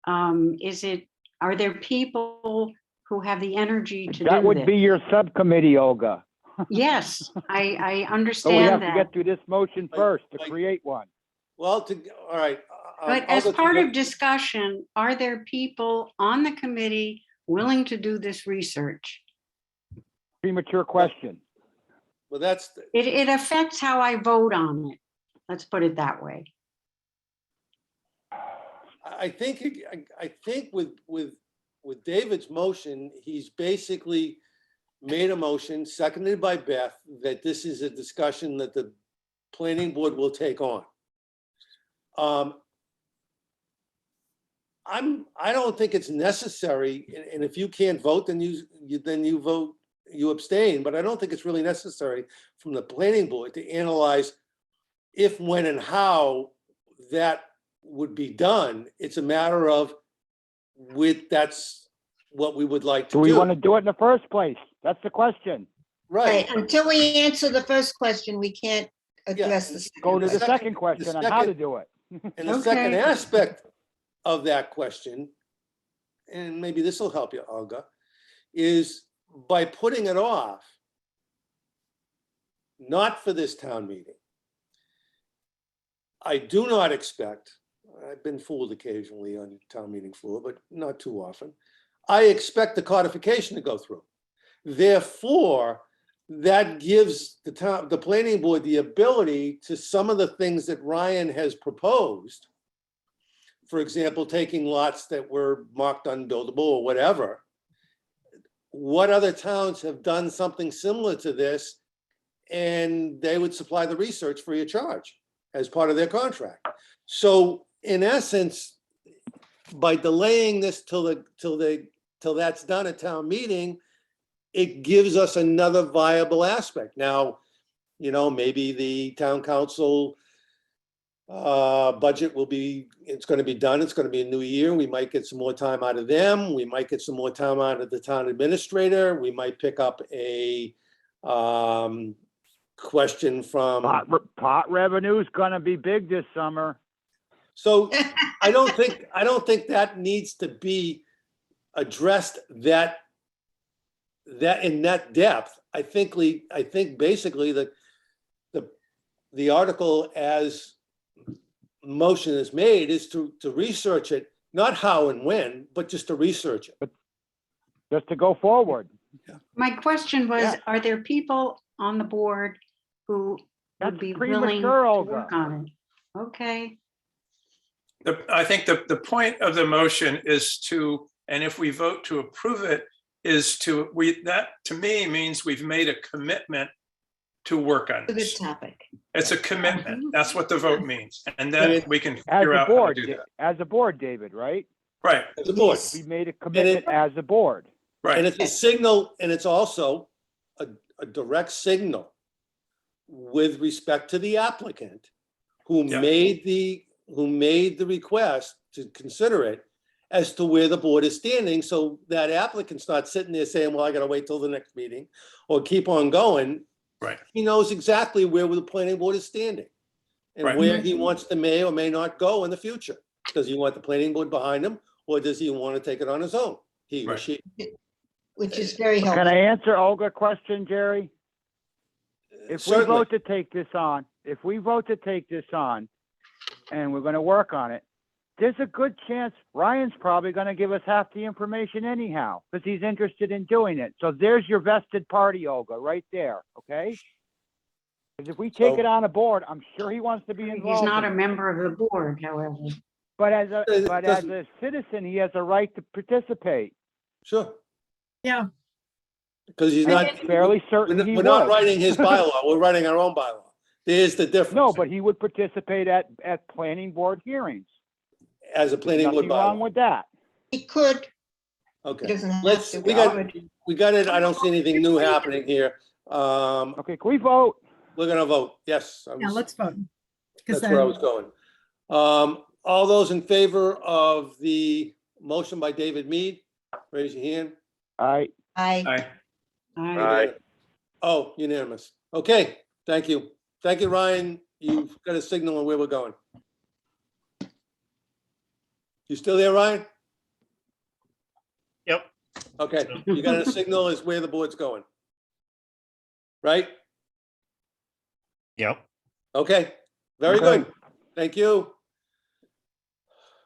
Are there people who have the energy to do That would this? be your subcommittee, Olga. Yes, I So we have understand to that. get through this motion first to like- create one. Well, all right. But as part of discussion, are there people on the committee willing to do this research? Premature question. Well, that's, It affects how I vote on it. Let's put it that way. I think with David's motion, he's basically made a motion, seconded by Beth, that this is a discussion that the planning board will take on. I don't think it's necessary, and if you can't vote, then you vote, you abstain, but I don't think it's really necessary from the planning board to analyze if, when, and how that would be done. It's a matter of that's what we would like to Do we do. want to do it in the first place? That's the question. Right. Right, until we answer the first question, we can't address the second. Go to the question. second question on how to do it. And the second Okay. aspect of that question, and maybe this will help you, Olga, is by putting it off, not for this town meeting. I do not expect, I've been fooled occasionally on town meeting floor, but not too often. I expect the codification to go through. Therefore, that gives the planning board the ability to some of the things that Ryan has proposed. For example, taking lots that were marked unbuildable or whatever. What other towns have done something similar to this? And they would supply the research free of charge as part of their contract. So in essence, by delaying this till the till that's done at town meeting, it gives us another viable aspect. Now, maybe the town council budget it's going to be done. It's going to be a new year. We might get some more time out of them. We might get some more time out of the town administrator. We might pick up a question from. Pot revenue's gonna be big this summer. So I don't think that needs to be addressed that in that depth. I think basically the article as motion is made is to research it, not how and when, but just to research it. Just to go forward. My question was, Yeah. are there people on the board who That's would be willing to premature, Olga. work on it? Okay, I think the point of the motion is to, and if we vote to approve it, is that to me means we've made a commitment to work on Good this. topic. It's a commitment. That's what the vote means. And then we can As figure a out how to board, do that. as a board, David, right? Right, As a board. We made a commitment as a board. And right. it's a signal, and it's also a direct signal with respect to the applicant who Yeah. made the request to consider it as to where the board is standing, so that applicant's not sitting there saying, well, I gotta wait till the next meeting, or keep on going. Right. He knows exactly where the planning board is standing and Right. where he wants to may or may not go in the future. Does he want the planning board behind him, or does he want to take it on his own? He or Right. she. Which is very Can I helpful. answer Olga's question, Jerry? If we Certainly. vote to take this on, and we're gonna work on it, there's a good chance Ryan's probably gonna give us half the information anyhow, because he's interested in doing it. So there's your vested party, Olga, right there, okay? Because if we take So- it on a board, I'm sure he wants to be involved. he's not a in it. member of the board, however. But as It a doesn't- citizen, he has a right to participate. Sure, Yeah, because he's not, Fairly certain he we're not would. writing his bylaw, we're writing our own bylaw. There's the difference. No, but he would participate at planning board hearings. As a planning board Nothing wrong bylaw. with that. He could, he Okay, doesn't have let's, to. we got it. I don't see anything new happening here. Okay, can we vote? We're gonna vote. Yes. yeah, let's vote. 'Cause That's where I then- was going. All those in favor of the motion by David Mead, raise your hand. All right, I, Aye. Oh, unanimous. Okay, thank you. Thank you, Ryan. You've got a signal on where we're going. You still there, Ryan? Yep. Okay, you got a signal as where the board's going. Right? Yep. Okay, very Okay. good. Thank you.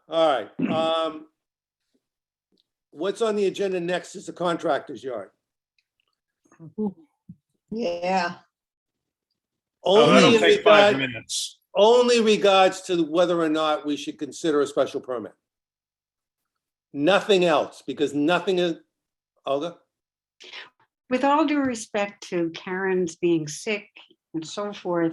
All right. What's on the agenda next is the contractor's yard. yeah, Oh, Only that'll in take 5 regard, minutes. only regards to whether or not we should consider a special permit. Nothing else, because nothing is, Olga? With all due respect to Karen's being sick and so forth,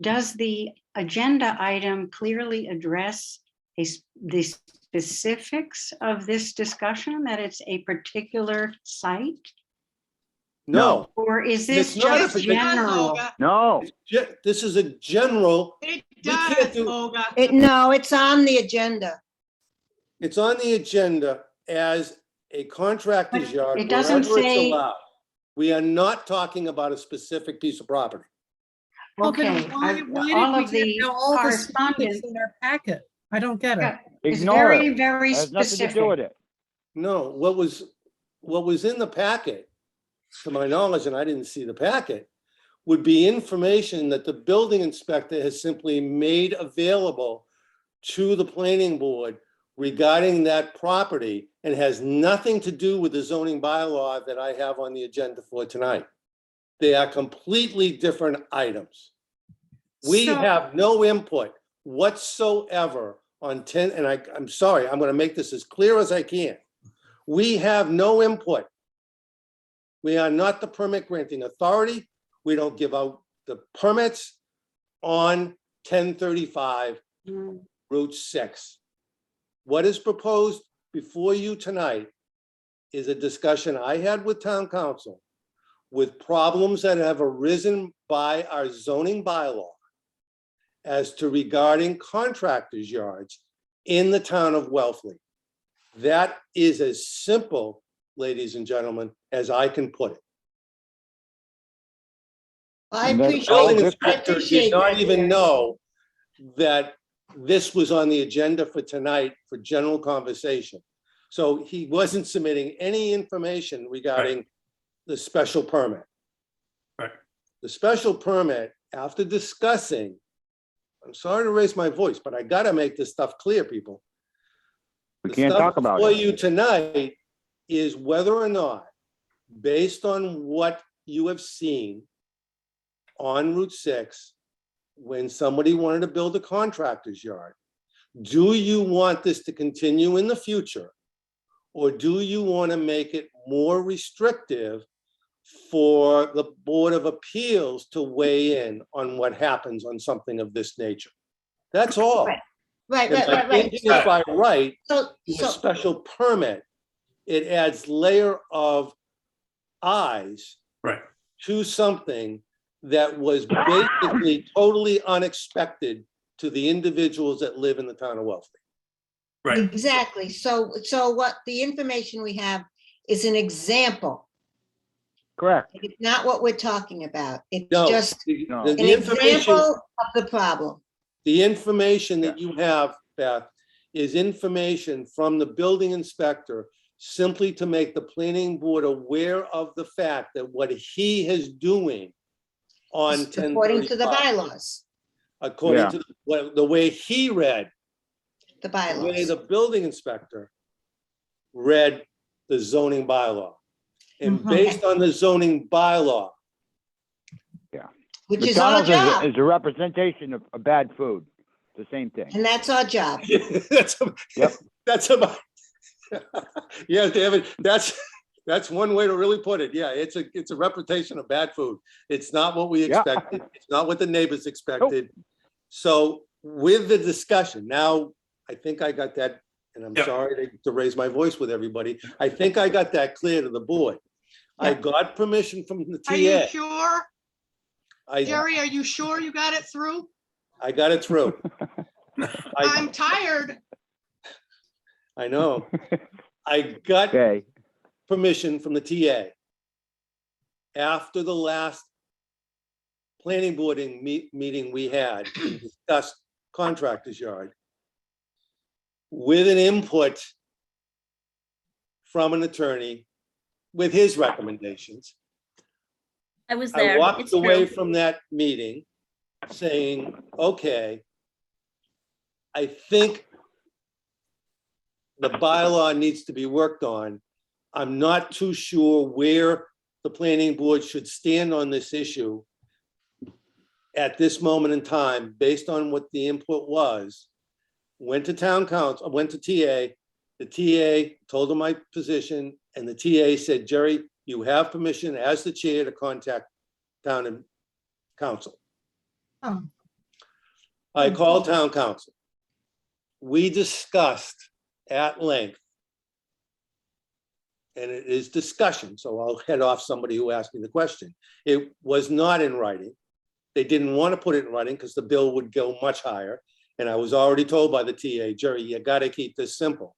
does the agenda item clearly address the specifics of this discussion, that it's a particular site? No, Or is this It's not a just particular- general? no, this is a general, It We can't does, do- Olga. no, it's on the agenda. it's on the agenda as a contractor's But yard. it doesn't wherever it's say- allowed. We are not talking about a specific piece of property. Well, then Okay, why- I've- why did all we of get the all the specifics correspondence in our packet? I don't get it. Yeah, is ignore very, it. very Has nothing to do with specific. it. No, what was in the packet, to my knowledge, and I didn't see the packet, would be information that the building inspector has simply made available to the planning board regarding that property, and has nothing to do with the zoning bylaw that I have on the agenda for tonight. They are completely different items. We So- have no input whatsoever on 10, and I'm sorry, I'm gonna make this as clear as I can. We have no input. We are not the permit granting authority. We don't give out the permits on 1035 Mm, Route 6. What is proposed before you tonight is a discussion I had with town council with problems that have arisen by our zoning bylaw as to regarding contractors' yards in the town of Wellfleet. That is as simple, ladies and gentlemen, as I can put it. I And that's appreciate, Building I inspector appreciate did not that, even Jerry. know that this was on the agenda for tonight for general conversation. So he wasn't submitting any information regarding the special permit. Right. The special permit, after discussing, I'm sorry to raise my voice, but I gotta make this stuff clear, people. We The can't stuff talk about before it. you tonight is whether or not, based on what you have seen on Route 6, when somebody wanted to build a contractor's yard, do you want this to continue in the future? Or do you want to make it more restrictive for the Board of Appeals to weigh in on what happens on something of this nature? That's all. Right. Right, And right, by right, right. changing it by right So, to a so, special permit, it adds layer of eyes Right. to something that was basically totally unexpected to the individuals that live in the town of Wellfleet. Right. exactly. So what the information we have is an example. Correct. It's not what we're talking about. It's No, just No. the an information, example of the problem. the information that you have, Beth, is information from the building inspector simply to make the planning board aware of the fact that what he is doing on According to the 1035, bylaws, according Yeah. to the way he read, the the way the bylaws. building inspector read the zoning bylaw. And Mhm. based on the zoning bylaw, Which is our McDonald's job, is a representation of bad food. The same thing. and that's our job. that's, Yep. that's about, yeah, David, that's one way to really put it. Yeah, it's a reputation of bad food. It's not what we Yeah. expected. It's not what the neighbors expected. So with the discussion, now, I think I got that, and I'm Yeah. sorry to raise my voice with everybody. I think I got that clear to the board. I Yeah. got permission from the Are you TA. sure? I Jerry, are you sure you got it through? got it through. I'm tired. I know. I got Okay. permission from the TA after the last planning board meeting we had and discussed contractor's yard with an input from an attorney with his recommendations. I was I there. walked It's away true. from that meeting saying, okay, I think the bylaw needs to be worked on. I'm not too sure where the planning board should stand on this issue at this moment in time, based on what the input was. Went to town council, went to TA. The TA told them my position, and the TA said, Jerry, you have permission as the chair to contact town and council. Oh, I called town council. We discussed at length, and it is discussion, so I'll head off somebody who asked me the question. It was not in writing. They didn't want to put it in writing because the bill would go much higher. And I was already told by the TA, Jerry, you got to keep this simple.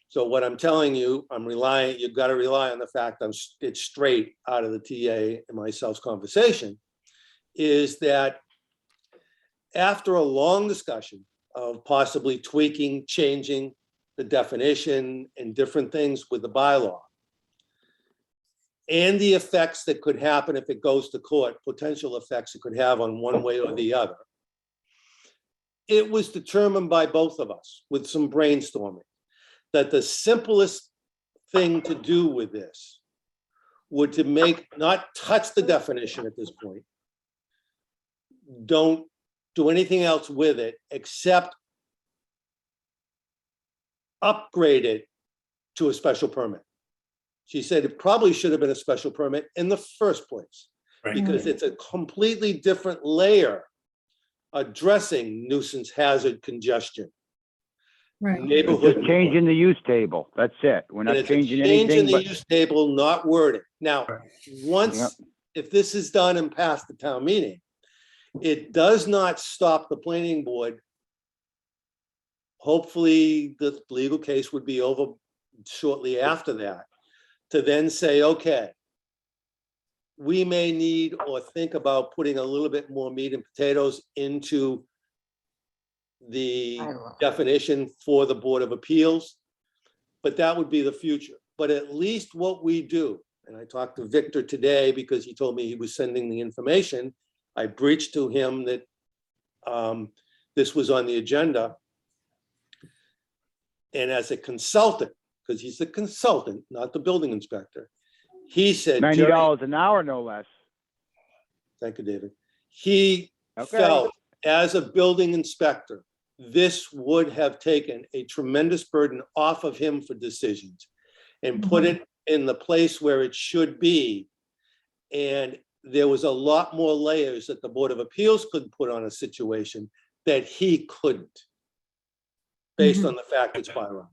So what I'm telling you, you've got to rely on the fact it's straight out of the TA and myself's conversation, is that after a long discussion of possibly tweaking, changing the definition and different things with the bylaw, and the effects that could happen if it goes to court, potential effects it could have on one way or the other, it was determined by both of us with some brainstorming that the simplest thing to do with this would to not touch the definition at this point. Don't do anything else with it except upgrade it to a special permit. She said it probably should have been a special permit in the first place, Right. because it's a completely different layer addressing nuisance hazard congestion. right. It's neighborhood. just changing the use table. That's it. We're And not it's a changing change in anything the but, use table, not wording. Now, Right. once, if this is done and passed the town meeting, it does not stop the planning board. Hopefully, the legal case would be over shortly after that, to then say, okay, we may need or think about putting a little bit more meat and potatoes into the Bylaw. definition for the Board of Appeals, but that would be the future. But at least what we do, and I talked to Victor today because he told me he was sending the information. I breached to him that this was on the agenda. And as a consultant, because he's the consultant, not the building inspector, he said, Jerry, $90 an hour, no less. thank you, David. He Okay. felt as a building inspector, this would have taken a tremendous burden off of him for decisions and put it in the place where it should be. And there was a lot more layers that the Board of Appeals could put on a situation that he couldn't, based on the fact it's by right.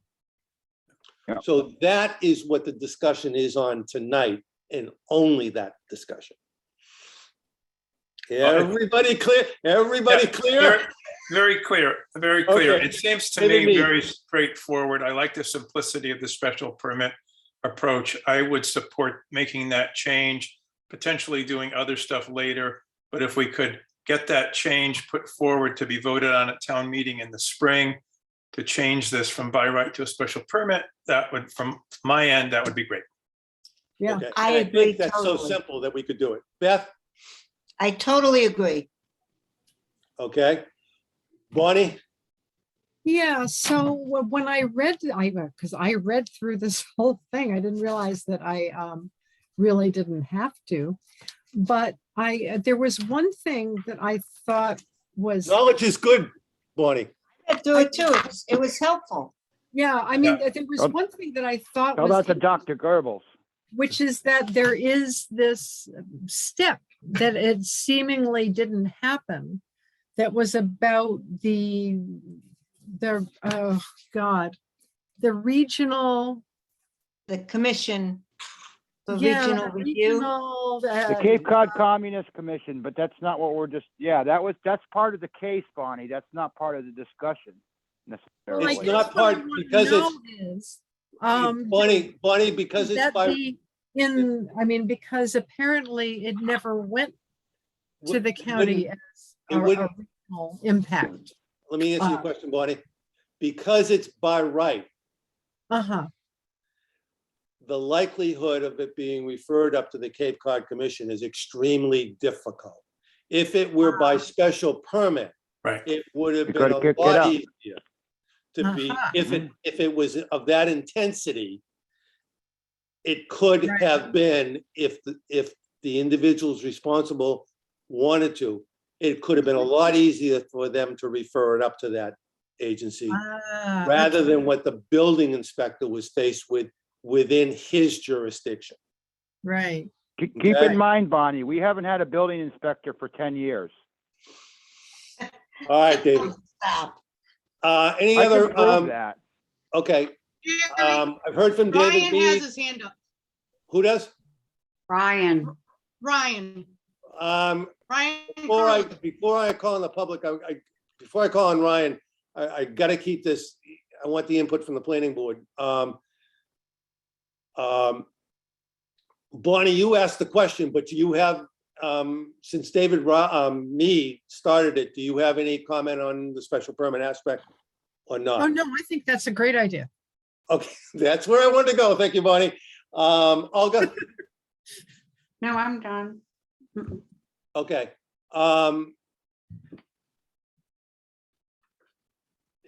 Yeah. So that is what the discussion is on tonight, and only that discussion. Everybody clear? Everybody Yeah, clear? Very clear, very clear. Okay. It seems to Maybe me me. very straightforward. I like the simplicity of the special permit approach. I would support making that change, potentially doing other stuff later. But if we could get that change put forward to be voted on at town meeting in the spring, to change this from by right to a special permit, that would, from my end, that would be great. Yeah. Okay. I And agree think that's so totally. simple that we could do it. Beth, I totally agree. okay? Bonnie? Yeah, so when I read, because I read through this whole thing, I didn't realize that I really didn't have to. But there was one thing that I thought was, Knowledge is good, Bonnie. I read through it too. It was helpful. yeah, I mean, Yeah. there was one thing that I thought Tell was, that to Dr. Goebbels. which is that there is this step that it seemingly didn't happen, that was about the oh God, the regional, The commission for yeah, regional the review. regional, The Cape Cod Communist Commission, but that's not what we're just, yeah, that's part of the case, Bonnie. That's not part of the discussion well, necessarily. I It's guess not what I part- wanna because it's- know is, Bonnie, because it's that by, I mean, because apparently it never went to the it county wouldn't- as it a wouldn't- regional impact. let me answer your question, Bonnie. Because it's by right, Uh-huh, the likelihood of it being referred up to the Cape Cod Commission is extremely difficult. If it were by special permit, Right. it would have You been gotta a kick it lot up. easier to be, Uh-huh. if it was of that intensity, it could Right. have been, if the individuals responsible wanted to, it could have been a lot easier for them to refer it up to that agency, rather okay. than what the building inspector was faced with within his jurisdiction. Right. Keep Okay. in mind, Bonnie, we haven't had a building inspector for 10 years. All right, David. Stop. Any I other, can prove that. okay, Jerry, I've heard from David Ryan has B. his hand up. Who does? Ryan, Ryan, Ryan Curley. Before I call on the public, before I call on Ryan, I gotta keep this, I want the input from the planning board. Bonnie, you asked the question, but do you have, since David me started it, do you have any comment on the special permit aspect or Oh, not? no, I think that's a great idea. Okay, that's where I wanted to go. Thank you, Bonnie. Olga, no, I'm done. Mm-mm. okay.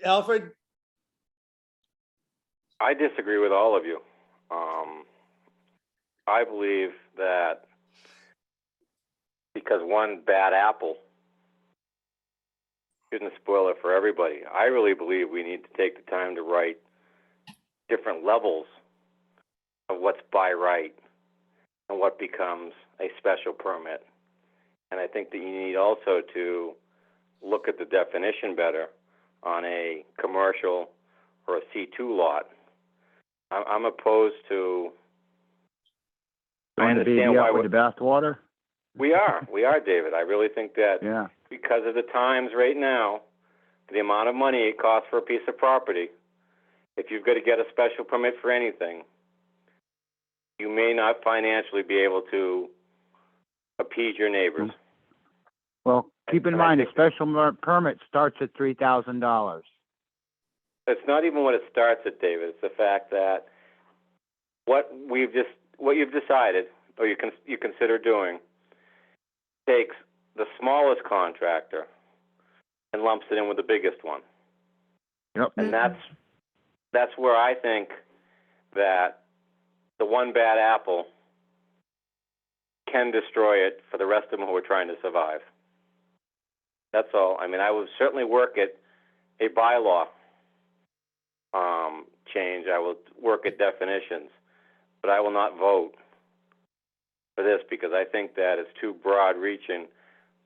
Alfred, I disagree with all of you. I believe that because one bad apple shouldn't spoil it for everybody. I really believe we need to take the time to write different levels of what's by right and what becomes a special permit. And I think that you need also to look at the definition better on a commercial or a C2 lot. I'm opposed to. I Throwing the baby understand why out with the bathwater? we are, David. I really think that Yeah. because of the times right now, the amount of money it costs for a piece of property, if you've got to get a special permit for anything, you may not financially be able to appease your neighbors. Well, keep in And I mind, a think- special permit starts at $3,000. It's not even what it starts at, David. It's the fact that what you've decided, or you consider doing, takes the smallest contractor and lumps it in with the biggest one. Yep. And that's where I think that the one bad apple can destroy it for the rest of them who are trying to survive. That's all. I mean, I would certainly work at a bylaw change. I will work at definitions, but I will not vote for this because I think that it's too broad reaching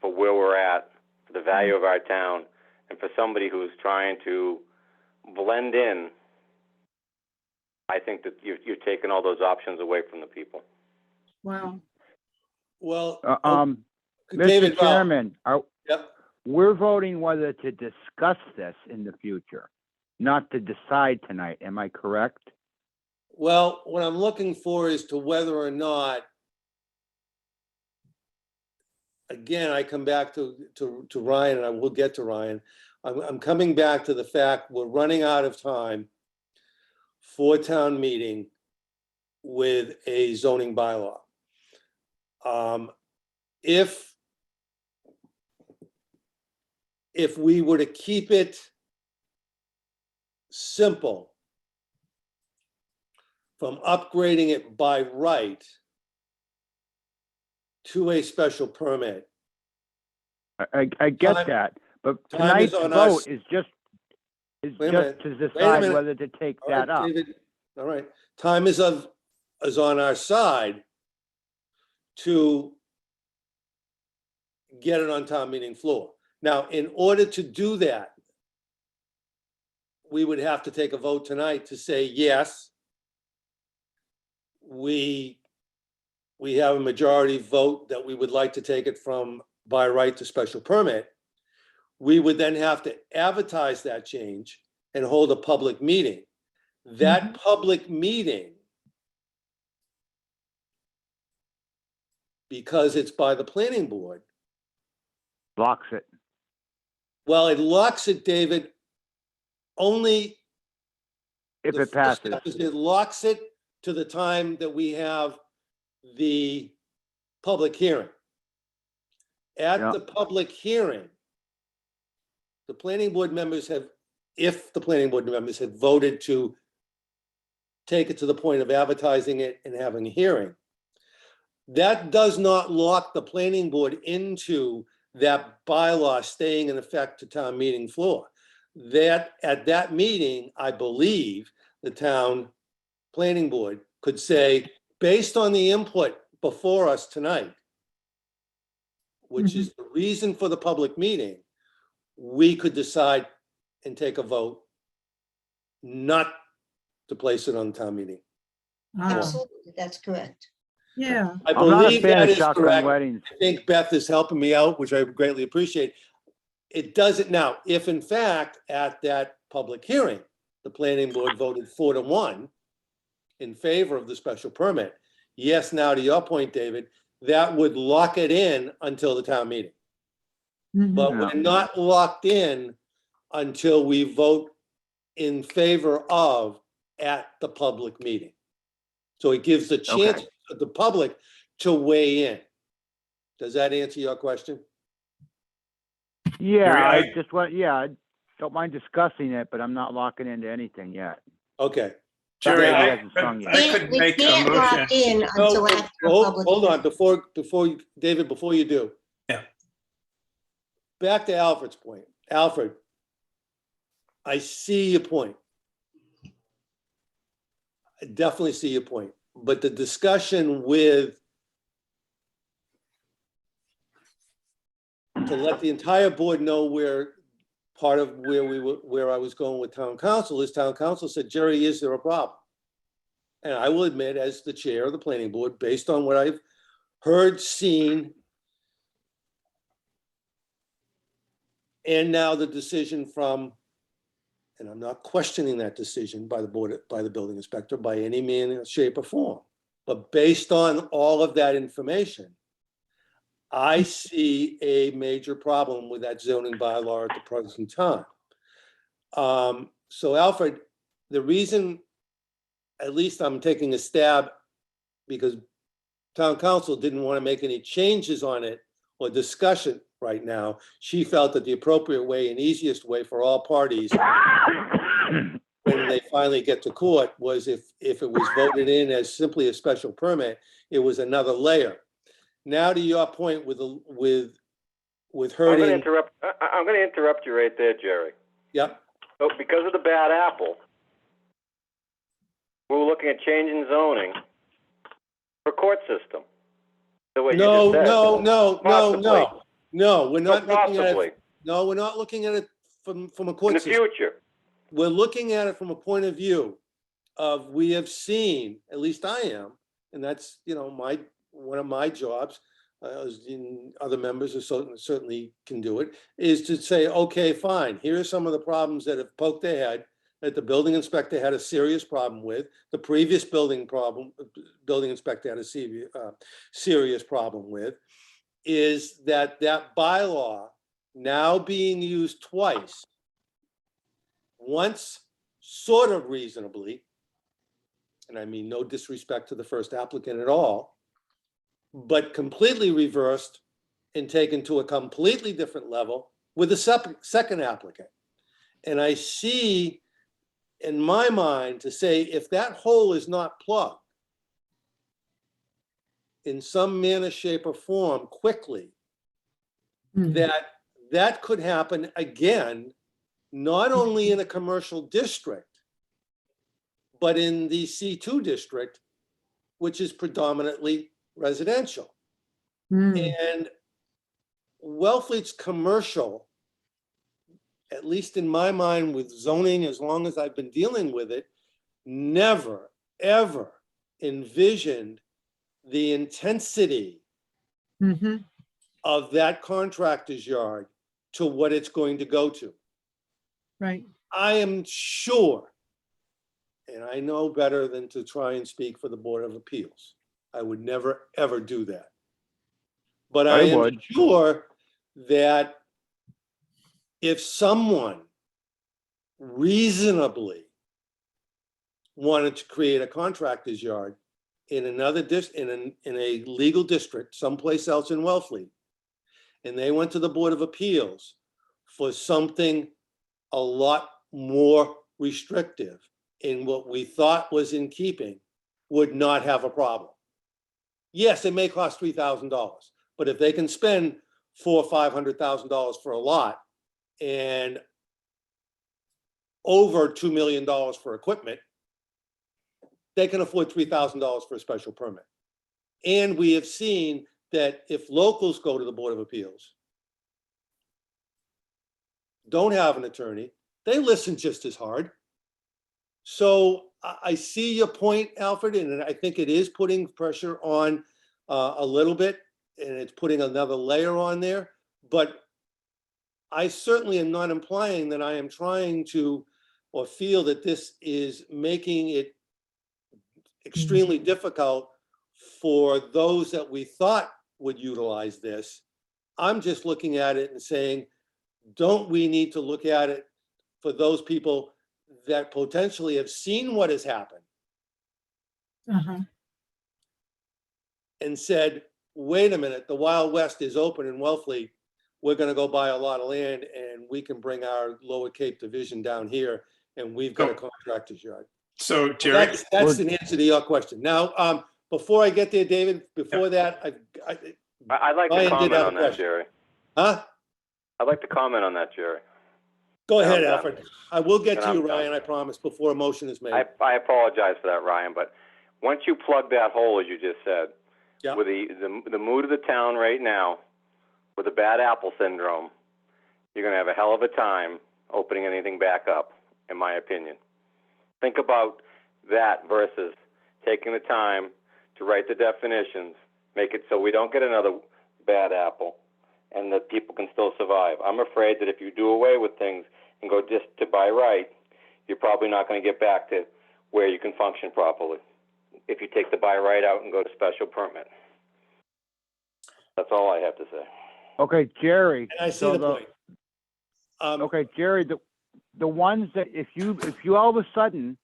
for where we're at, for the value of our town, and for somebody who's trying to blend in. I think that you're taking all those options away from the people. Wow. Well, Mr. David, Chairman, yep. we're voting whether to discuss this in the future, not to decide tonight. Am I correct? Well, what I'm looking for is to whether or not, again, I come back to Ryan, and I will get to Ryan. I'm coming back to the fact we're running out of time for town meeting with a zoning bylaw. If we were to keep it simple from upgrading it by right to a special permit, I get Time- that, but time is tonight's on vote us. is just Wait a minute. to Wait a decide minute. whether to take All right, that up. David, all right, time is on our side to get it on town meeting floor. Now, in order to do that, we would have to take a vote tonight to say, yes, we have a majority vote that we would like to take it from by right to special permit. We would then have to advertise that change and hold a public meeting. That public meeting, because it's by the planning board, Blocks it. well, it locks it, David, only If the it first passes. step is it locks it to the time that we have the public hearing. At Yeah. the public hearing, the planning board members have, if the planning board members had voted to take it to the point of advertising it and having a hearing, that does not lock the planning board into that bylaw staying in effect to town meeting floor. That at that meeting, I believe the town planning board could say, based on the input before us tonight, which is the reason for the public meeting, we could decide and take a vote not to place it on town meeting. Wow. Absolutely, that's correct. Yeah. I I'm not a believe fan that of is shotgun correct. weddings. I think Beth is helping me out, which I greatly appreciate. It doesn't now, if in fact, at that public hearing, the planning board voted 4-1 in favor of the special permit, yes, now to your point, David, that would lock it in until the town meeting. But Yeah. we're not locked in until we vote in favor of at the public meeting. So it gives the chance to the public to weigh in. Does that answer your question? Yeah, Jerry, I just want, yeah, I don't mind discussing it, but I'm not locking into anything yet. Okay. Jerry, Something I hasn't sung yet. I could We make a can't motion. lock in until No, after the hold public. hold on, hearing. David, before you do. Yeah. Back to Alfred's point. Alfred, I see your point. I definitely see your point, but the discussion with to let the entire board know where part of where I was going with town council is town council said, Jerry, is there a problem? And I will admit, as the chair of the planning board, based on what I've heard, seen, and now the decision from, and I'm not questioning that decision by the board, by the building inspector, by any manner, shape, or form. But based on all of that information, I see a major problem with that zoning bylaw at the present time. So Alfred, the reason, at least I'm taking a stab, because town council didn't want to make any changes on it or discussion right now. She felt that the appropriate way and easiest way for all parties when they finally get to court was if it was voted in as simply a special permit, it was another layer. Now to your point with hurting. I'm going to interrupt you right there, Jerry. Yep. So because of the bad apple, we're looking at changing zoning for court system. The way you just said. No, we're not looking at Possibly. it. No, we're not looking at it from a court In the system. future. We're looking at it from a point of view of, we have seen, at least I am, and that's, one of my jobs, other members certainly can do it, is to say, okay, fine, here are some of the problems that have poked their head, that the building inspector had a serious problem with, the previous building inspector had a serious problem with, is that bylaw now being used twice, once sort of reasonably, and I mean no disrespect to the first applicant at all, but completely reversed and taken to a completely different level with the second applicant. And I see in my mind to say, if that hole is not plugged in some manner, shape, or form quickly, that could happen again, not only in a commercial district, but in the C2 district, which is predominantly residential. And Wellfleet's commercial, at least in my mind with zoning, as long as I've been dealing with it, never, ever envisioned the intensity of that contractor's yard to what it's going to go to. Right. I am sure, and I know better than to try and speak for the Board of Appeals. I would never, ever do that. But I am sure that if someone reasonably wanted to create a contractor's yard in another in a legal district someplace else in Wellfleet, and they went to the Board of Appeals for something a lot more restrictive in what we thought was in keeping, would not have a problem. Yes, it may cost $3,000, but if they can spend $400,000 or $500,000 for a lot and over $2 million for equipment, they can afford $3,000 for a special permit. And we have seen that if locals go to the Board of Appeals, don't have an attorney, they listen just as hard. So I see your point, Alfred, and I think it is putting pressure on a little bit, and it's putting another layer on there. But I certainly am not implying that I am trying to, or feel that this is making it extremely difficult for those that we thought would utilize this. I'm just looking at it and saying, don't we need to look at it for those people that potentially have seen what has happened and said, wait a minute, the Wild West is open in Wellfleet. We're going to go buy a lot of land and we can bring our Lower Cape division down here and we've got a contractor's yard. So Jerry, That's an answer to your question. Now, before I get there, David, before that, I'd like to comment on that, Jerry. Huh? I'd like to comment on that, Jerry. Go ahead, Alfred. I will get Then to you, I'm done. Ryan, I promise, before a motion is made. I apologize for that, Ryan, but once you plug that hole, as you just said, Yeah. with the mood of the town right now, with the bad apple syndrome, you're going to have a hell of a time opening anything back up, in my opinion. Think about that versus taking the time to write the definitions, make it so we don't get another bad apple and that people can still survive. I'm afraid that if you do away with things and go just to by right, you're probably not going to get back to where you can function properly if you take the by right out and go to special permit. That's all I have to say. Okay, Jerry. And I see so the point. Okay, Jerry, the ones that if you all of a sudden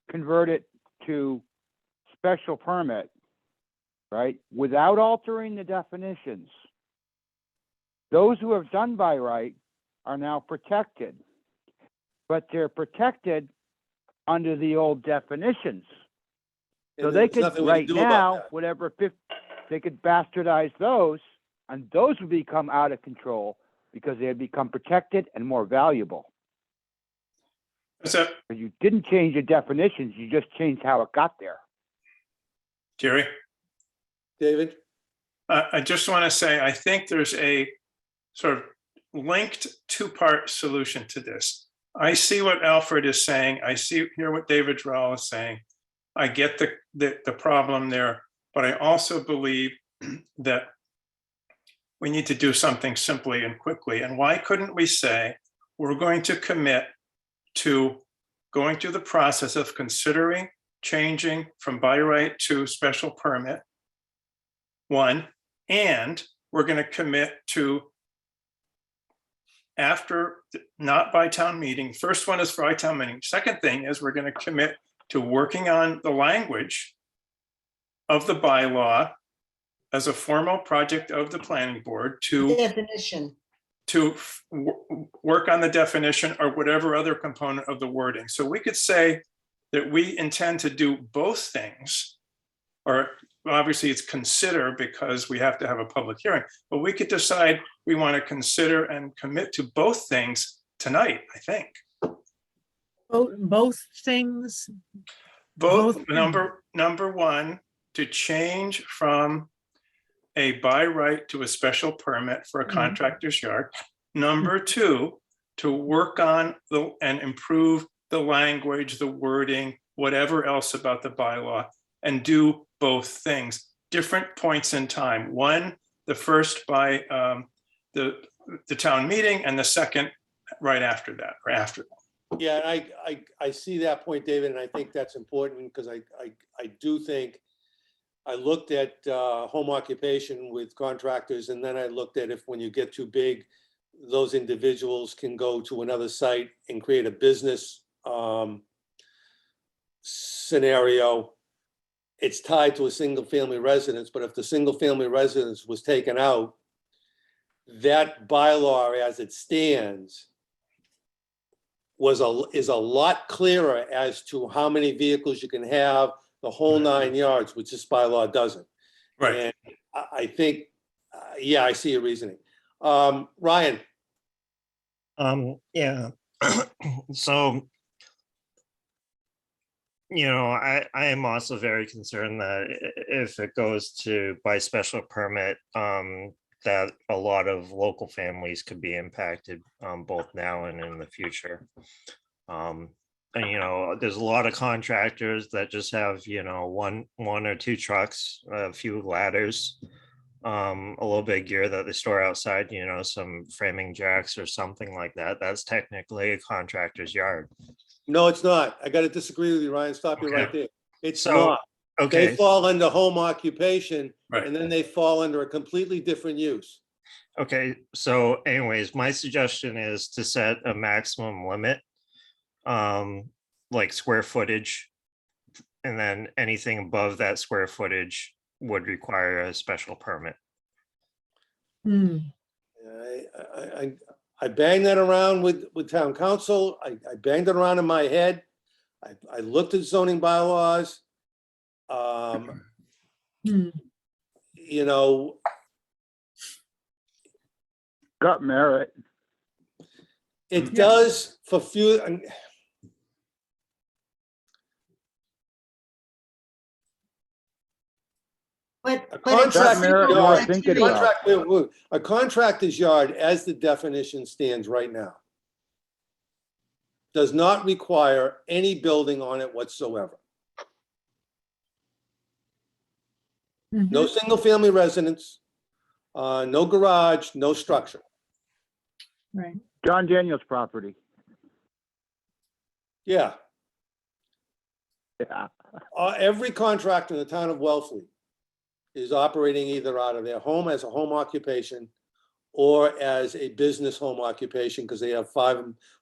convert it to special permit, right, without altering the definitions, those who have done by right are now protected, but they're protected under the old definitions. So And they there's could nothing we can right do about now, that. whatever, they could bastardize those, and those would become out of control because they had become protected and more valuable. So, But you didn't change the definitions, you just changed how it got there. Jerry, David? I just want to say, I think there's a sort of linked two-part solution to this. I see what Alfred is saying. I hear what David Droll is saying. I get the problem there, but I also believe that we need to do something simply and quickly. And why couldn't we say, we're going to commit to going through the process of considering changing from by right to special permit, one, and we're going to commit to after, not by town meeting. First one is for town meeting. Second thing is we're going to commit to working on the language of the bylaw as a formal project of the planning board to Definition. work on the definition or whatever other component of the wording. So we could say that we intend to do both things, or obviously it's consider because we have to have a public hearing, but we could decide we want to consider and commit to both things tonight, I think. Both things, Both, Both. number one, to change from a by right to a special permit for a Mhm. contractor's yard. Number two, to work on and improve the language, the wording, whatever else about the bylaw, and do both things, different points in time. One, the first by the town meeting, and the second right after that, or after that. Yeah, and I see that point, David, and I think that's important because I do think I looked at home occupation with contractors, and then I looked at if when you get too big, those individuals can go to another site and create a business scenario. It's tied to a single family residence, but if the single family residence was taken out, that bylaw as it stands is a lot clearer as to how many vehicles you can have, the whole 9 yards, which this bylaw doesn't. Right. And I think, yeah, I see your reasoning. Ryan, Yeah. So, I am also very concerned that if it goes to by special permit, that a lot of local families could be impacted, both now and in the future. And there's a lot of contractors that just have, one or two trucks, a few ladders, a little bit of gear that they store outside, some framing jacks or something like that. That's technically a contractor's yard. no, it's not. I got to disagree with you, Ryan. Stop you right there. It's So, not. They Okay, fall under home occupation, Right. and then they fall under a completely different use. okay. So anyways, my suggestion is to set a maximum limit, like square footage. And then anything above that square footage would require a special permit. hmm, I banged that around with town council. I banged it around in my head. I looked at zoning bylaws. hmm. Got merit. It does for few. But A but it's a contractor's merit single worth yard, thinking criteria. about. a contractor's yard, as the definition stands right now, does not require any building on it whatsoever. No single-family residence, no garage, no structure. Right. John Daniels property. Yeah, Yeah. every contractor in the town of Wellfleet is operating either out of their home as a home occupation or as a business home occupation, because they have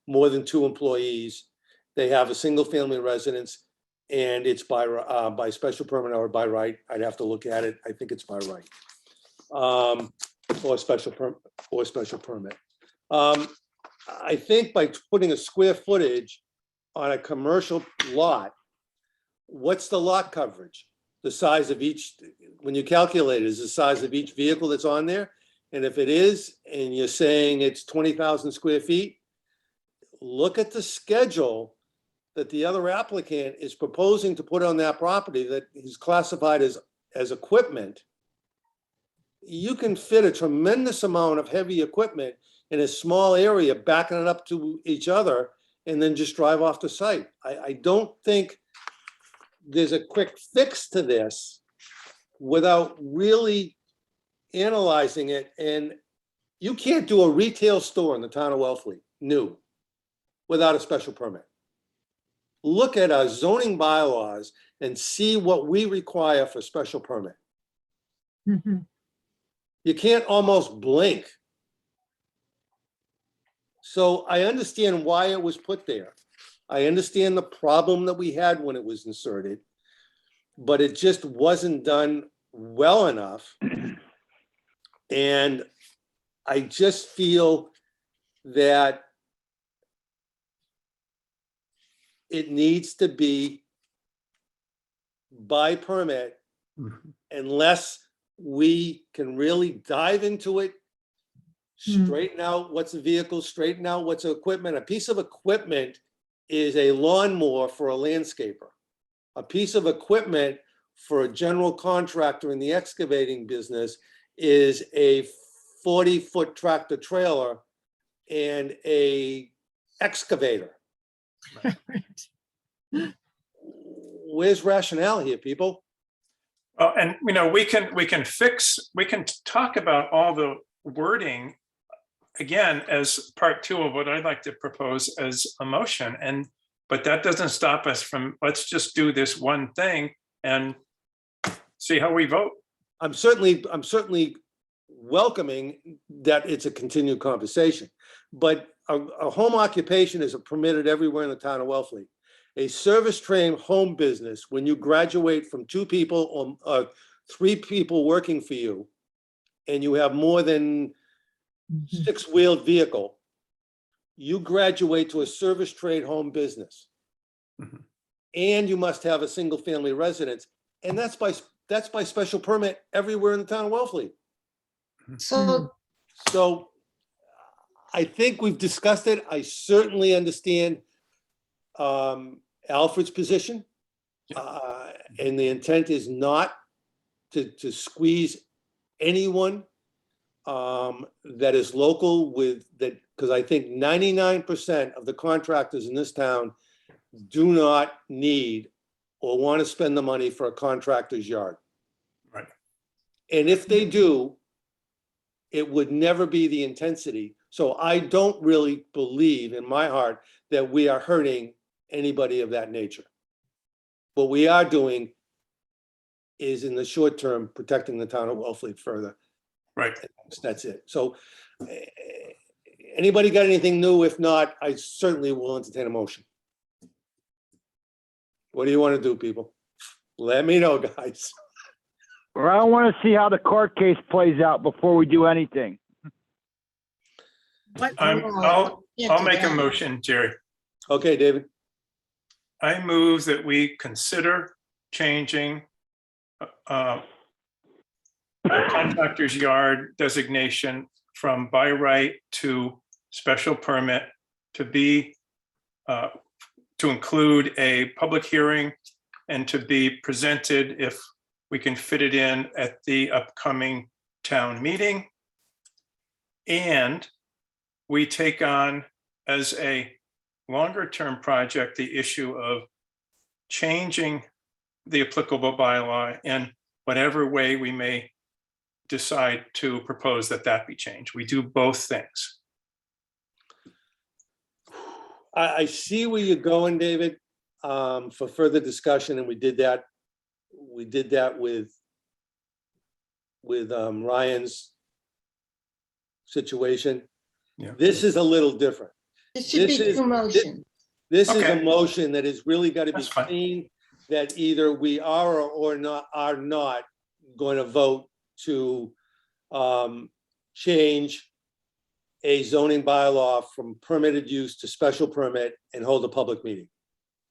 more than 2 employees. They have a single-family residence, and it's by special permit or by right. I'd have to look at it. I think it's by right. Or special permit. I think by putting a square footage on a commercial lot, what's the lot coverage? The size of each, when you calculate it, is the size of each vehicle that's on there? And if it is, and you're saying it's 20,000 square feet, look at the schedule that the other applicant is proposing to put on that property that is classified as equipment. You can fit a tremendous amount of heavy equipment in a small area, backing it up to each other, and then just drive off the site. I don't think there's a quick fix to this without really analyzing it. And you can't do a retail store in the town of Wellfleet, new, without a special permit. Look at our zoning bylaws and see what we require for special permit. You can't almost blink. So I understand why it was put there. I understand the problem that we had when it was inserted, but it just wasn't done well enough. And I just feel that it needs to be by permit unless we can really dive into it, straighten out what's a vehicle, straighten out what's equipment. A piece of equipment is a lawnmower for a landscaper. A piece of equipment for a general contractor in the excavating business is a 40-foot tractor trailer and a excavator. Where's rationale here, people? And we can talk about all the wording again as part 2 of what I'd like to propose as a motion. But that doesn't stop us from, let's just do this one thing and see how we vote. I'm certainly welcoming that it's a continued conversation, but a home occupation is permitted everywhere in the town of Wellfleet. A service-trained home business, when you graduate from 2 people or 3 people working for you, and you have more than 6-wheeled vehicle, you graduate to a service trade home business. And you must have a single-family residence, and that's by special permit everywhere in the town of Wellfleet. So I think we've discussed it. I certainly understand Alfred's position. And the intent is not to squeeze anyone that is local with that, because I think 99% of the contractors in this town do not need or want to spend the money for a contractor's yard. Right. And if they do, it would never be the intensity. So I don't really believe in my heart that we are hurting anybody of that nature. What we are doing is, in the short term, protecting the town of Wellfleet further. Right. That's it. So anybody got anything new? If not, I certainly will entertain a motion. What do you want to do, people? Let me know, guys. Well, I want to see how the court case plays out before we do anything. I'll make a motion, Jerry. Okay, David. I move that we consider changing the contractor's yard designation from by right to special permit to be to include a public hearing and to be presented, if we can fit it in, at the upcoming town meeting. And we take on as a longer term project, the issue of changing the applicable bylaw in whatever way we may decide to propose that be changed. We do both things. I see where you're going, David, for further discussion, and we did that. We did that with Ryan's situation. Yeah. This is a little different. It should be This is- two motions. This is a Okay. motion that has really got to be That's fine. clean, that either we are or not, are not going to vote to change a zoning bylaw from permitted use to special permit and hold a public meeting.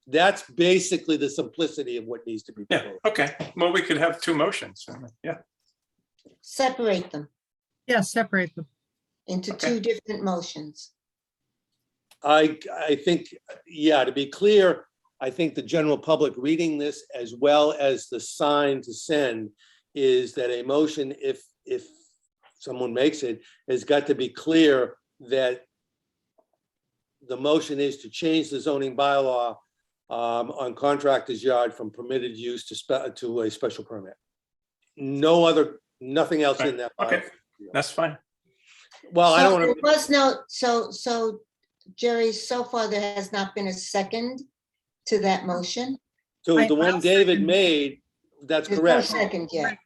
That's basically the simplicity of what needs to be Yeah, proposed. okay. Well, we could have two motions. Yeah, Separate them Yeah, separate them. into Okay. two different motions. I think, yeah, to be clear, I think the general public reading this as well as the sign to send is that a motion, if someone makes it, has got to be clear that the motion is to change the zoning bylaw on contractor's yard from permitted use to a special permit. No other, nothing else in that. Okay. bylaw. that's fine. Well, I So don't there want to, was no, so Jerry, so far there has not been a second to that motion? so the I'll one David second. made, that's There's no correct, second yet.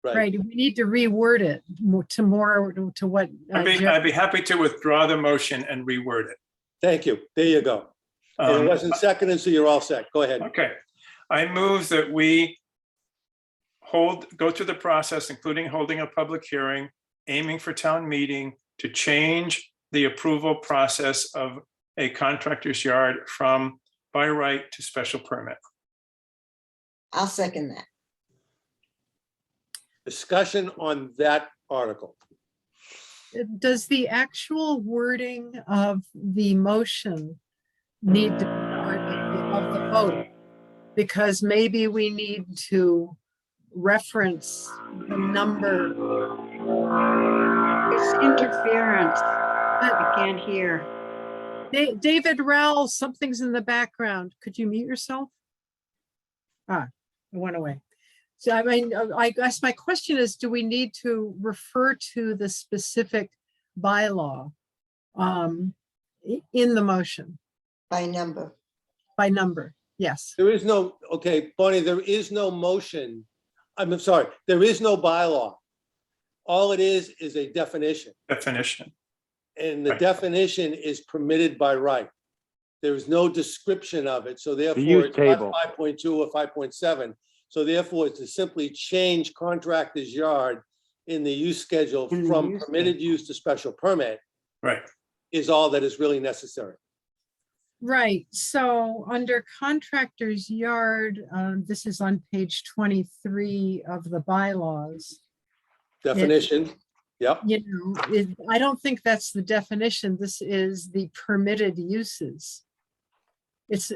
right? Right, we need to reword it to what. I'd be happy to withdraw the motion and reword it. Thank you. There you go. And it Um, wasn't seconded, so you're all set. Go ahead. Okay, I move that we go through the process, including holding a public hearing, aiming for town meeting to change the approval process of a contractor's yard from by right to special permit. I'll second that. Discussion on that article. Does the actual wording of the motion need to be part of the vote? Because maybe we need to reference the number. It's interference. I can't hear. David Rowell, something's in the background. Could you mute yourself? Ah, it went away. So I mean, I guess my question is, do we need to refer to the specific bylaw in the motion By number. by number? Yes. There is no, okay, Bonnie, there is no motion. I'm sorry, there is no bylaw. All it is a definition. Definition. And the Right. definition is permitted by right. There is no description of it, so therefore use it's not table. 5.2 or 5.7. So therefore, it's to simply change contractor's yard in the use schedule In the from use permitted use to special permit Right. is all that is really necessary. Right, so under contractor's yard, this is on page 23 of the bylaws. Definition, yep. You know, I don't think that's the definition. This is the permitted uses. It's,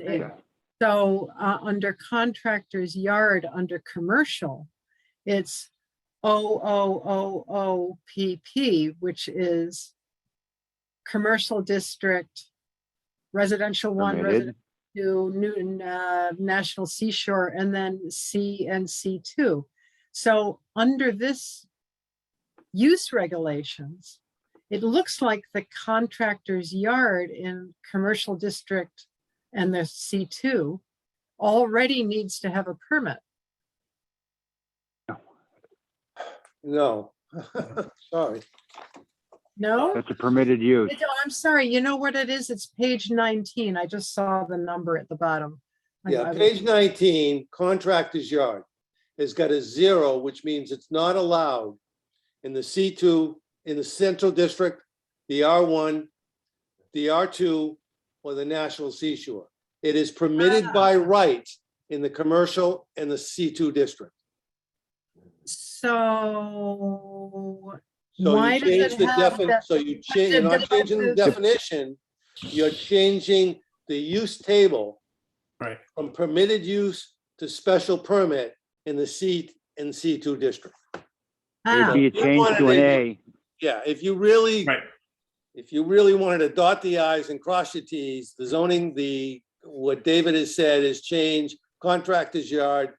so under contractor's yard, under commercial, it's OOOOPP, which is commercial district, residential one, Permitted. residential two, Newton, National Seashore, and then C and C2. So under this use regulations, it looks like the contractor's yard in commercial district and the C2 already needs to have a permit. No, sorry. No? That's a permitted use. I'm sorry, you know what it is? It's page 19. I just saw the number at the bottom. Yeah, page 19, contractor's yard has got a 0, which means it's not allowed in the C2, in the central district, the R1, the R2, or the National Seashore. It is permitted by right in the commercial and the C2 district. So So why you does change it the have that? so you change, you're not changing the definition, you're changing the use table Right. from permitted use to special permit in the C and C2 district. It'd Ah, be a change to an A. Yeah, if you really, Right. if you really wanted to dot the i's and cross your t's, the zoning, what David has said is change contractor's yard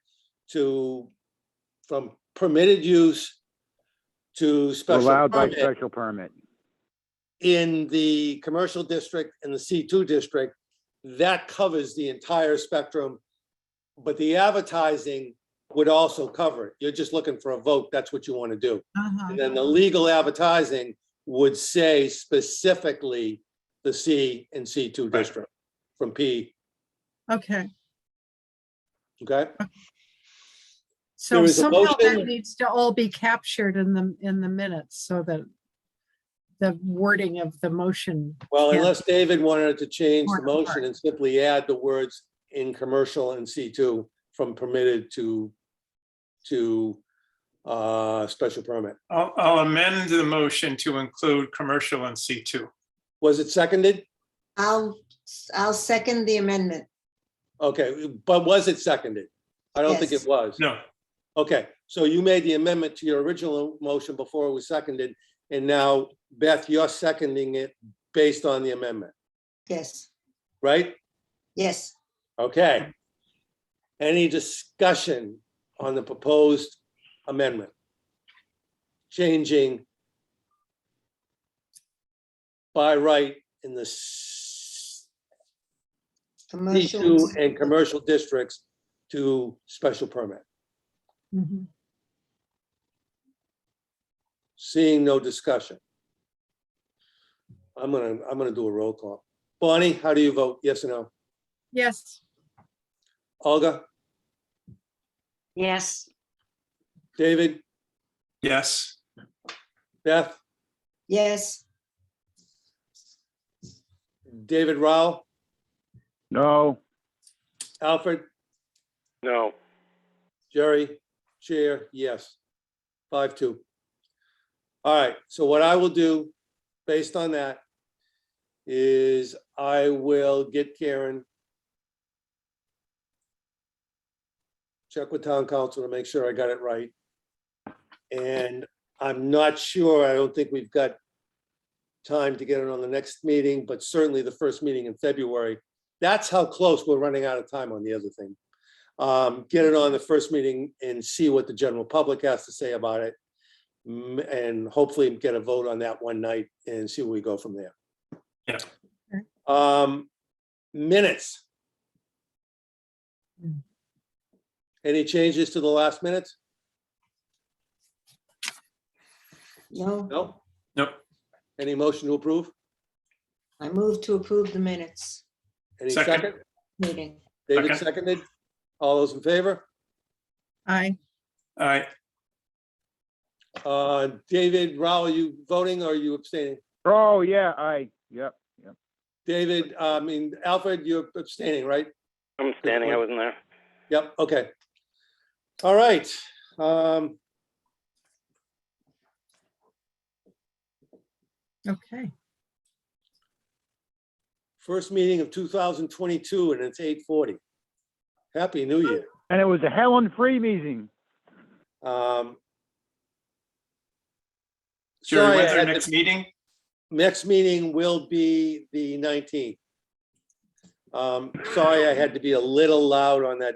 from permitted use to special Allowed by permit special permit. in the commercial district and the C2 district. That covers the entire spectrum, but the advertising would also cover it. You're just looking for a vote. That's what you want to do. Uh-huh. And then the legal advertising would say specifically the C and C2 district from P. Okay, Okay, so There is a somehow that motion. needs to all be captured in the minutes so that the wording of the motion. well, can- unless David wanted to change the Torn apart. motion and simply add the words in commercial and C2 from permitted to special permit. I'll amend the motion to include commercial and C2. Was it seconded? I'll second the amendment. Okay, but was it seconded? I don't think Yes. it was. No, Okay, so you made the amendment to your original motion before it was seconded, and now Beth, you're seconding it based on the amendment, Yes, right? yes. Okay. Any discussion on the proposed amendment? Changing by right in the Commercial. C2 and commercial districts to special permit. Mhm. Seeing no discussion. I'm gonna do a roll call. Bonnie, how do you vote? Yes or no? Yes, Olga, Yes, David, yes, Beth, Yes, David Rao, No, Alfred, No. Jerry, Chair, yes. 5-2. All right, so what I will do, based on that, is I will get Karen. Check with town council to make sure I got it right. And I'm not sure, I don't think we've got time to get it on the next meeting, but certainly the first meeting in February. That's how close we're running out of time on the other thing. Get it on the first meeting and see what the general public has to say about it. And hopefully get a vote on that one night and see where we go from there. yeah. Minutes. Mm. Any changes to the last minutes? no, No? Nope. Any motion to approve? I move to approve the minutes Any Second. second? meeting. David Second. seconded? All those in favor? I, All right, David, Rao, are you voting or are you abstaining? oh, yeah, yep. David, Alfred, you're abstaining, right? I'm standing. I wasn't there. Yep, okay. All right. okay. First meeting of 2022 and it's 8:40. Happy New Year. And it was a Helen-free meeting. Sorry, Jerry, when's I our had next to- meeting? Next meeting will be the 19th. Sorry, I had to be a little loud on that,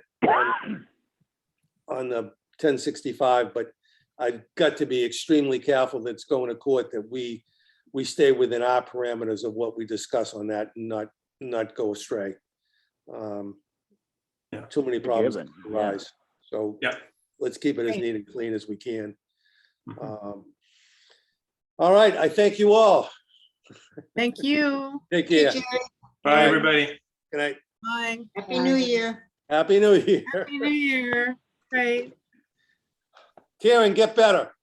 on the 1065, but I've got to be extremely careful that's going to court that we stay within our parameters of what we discuss on that and not go astray. Yeah. Too many problems Given, yeah. arise. So Yeah. let's keep it as Great. neat and clean as we can. Mhm. All right, I thank you all. Thank you. Take care. Jerry, Bye, everybody. Good night. Bye. Happy New Year. Happy New Year. Happy New Year. Right. Karen, get better.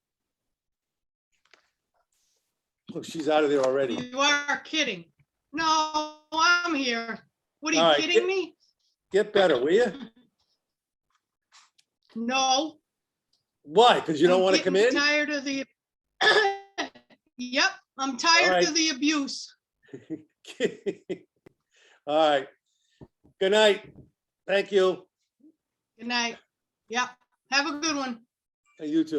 Oh, she's out of there already. You are kidding. No, I'm here. What, All are right, you kidding me? Get better, will you? No. Why? Because you don't I'm want to come getting in? Tired of the, yep, I'm tired right. of the abuse. All right. Good night. Thank you. Good night. Yep, have a good one. And you too.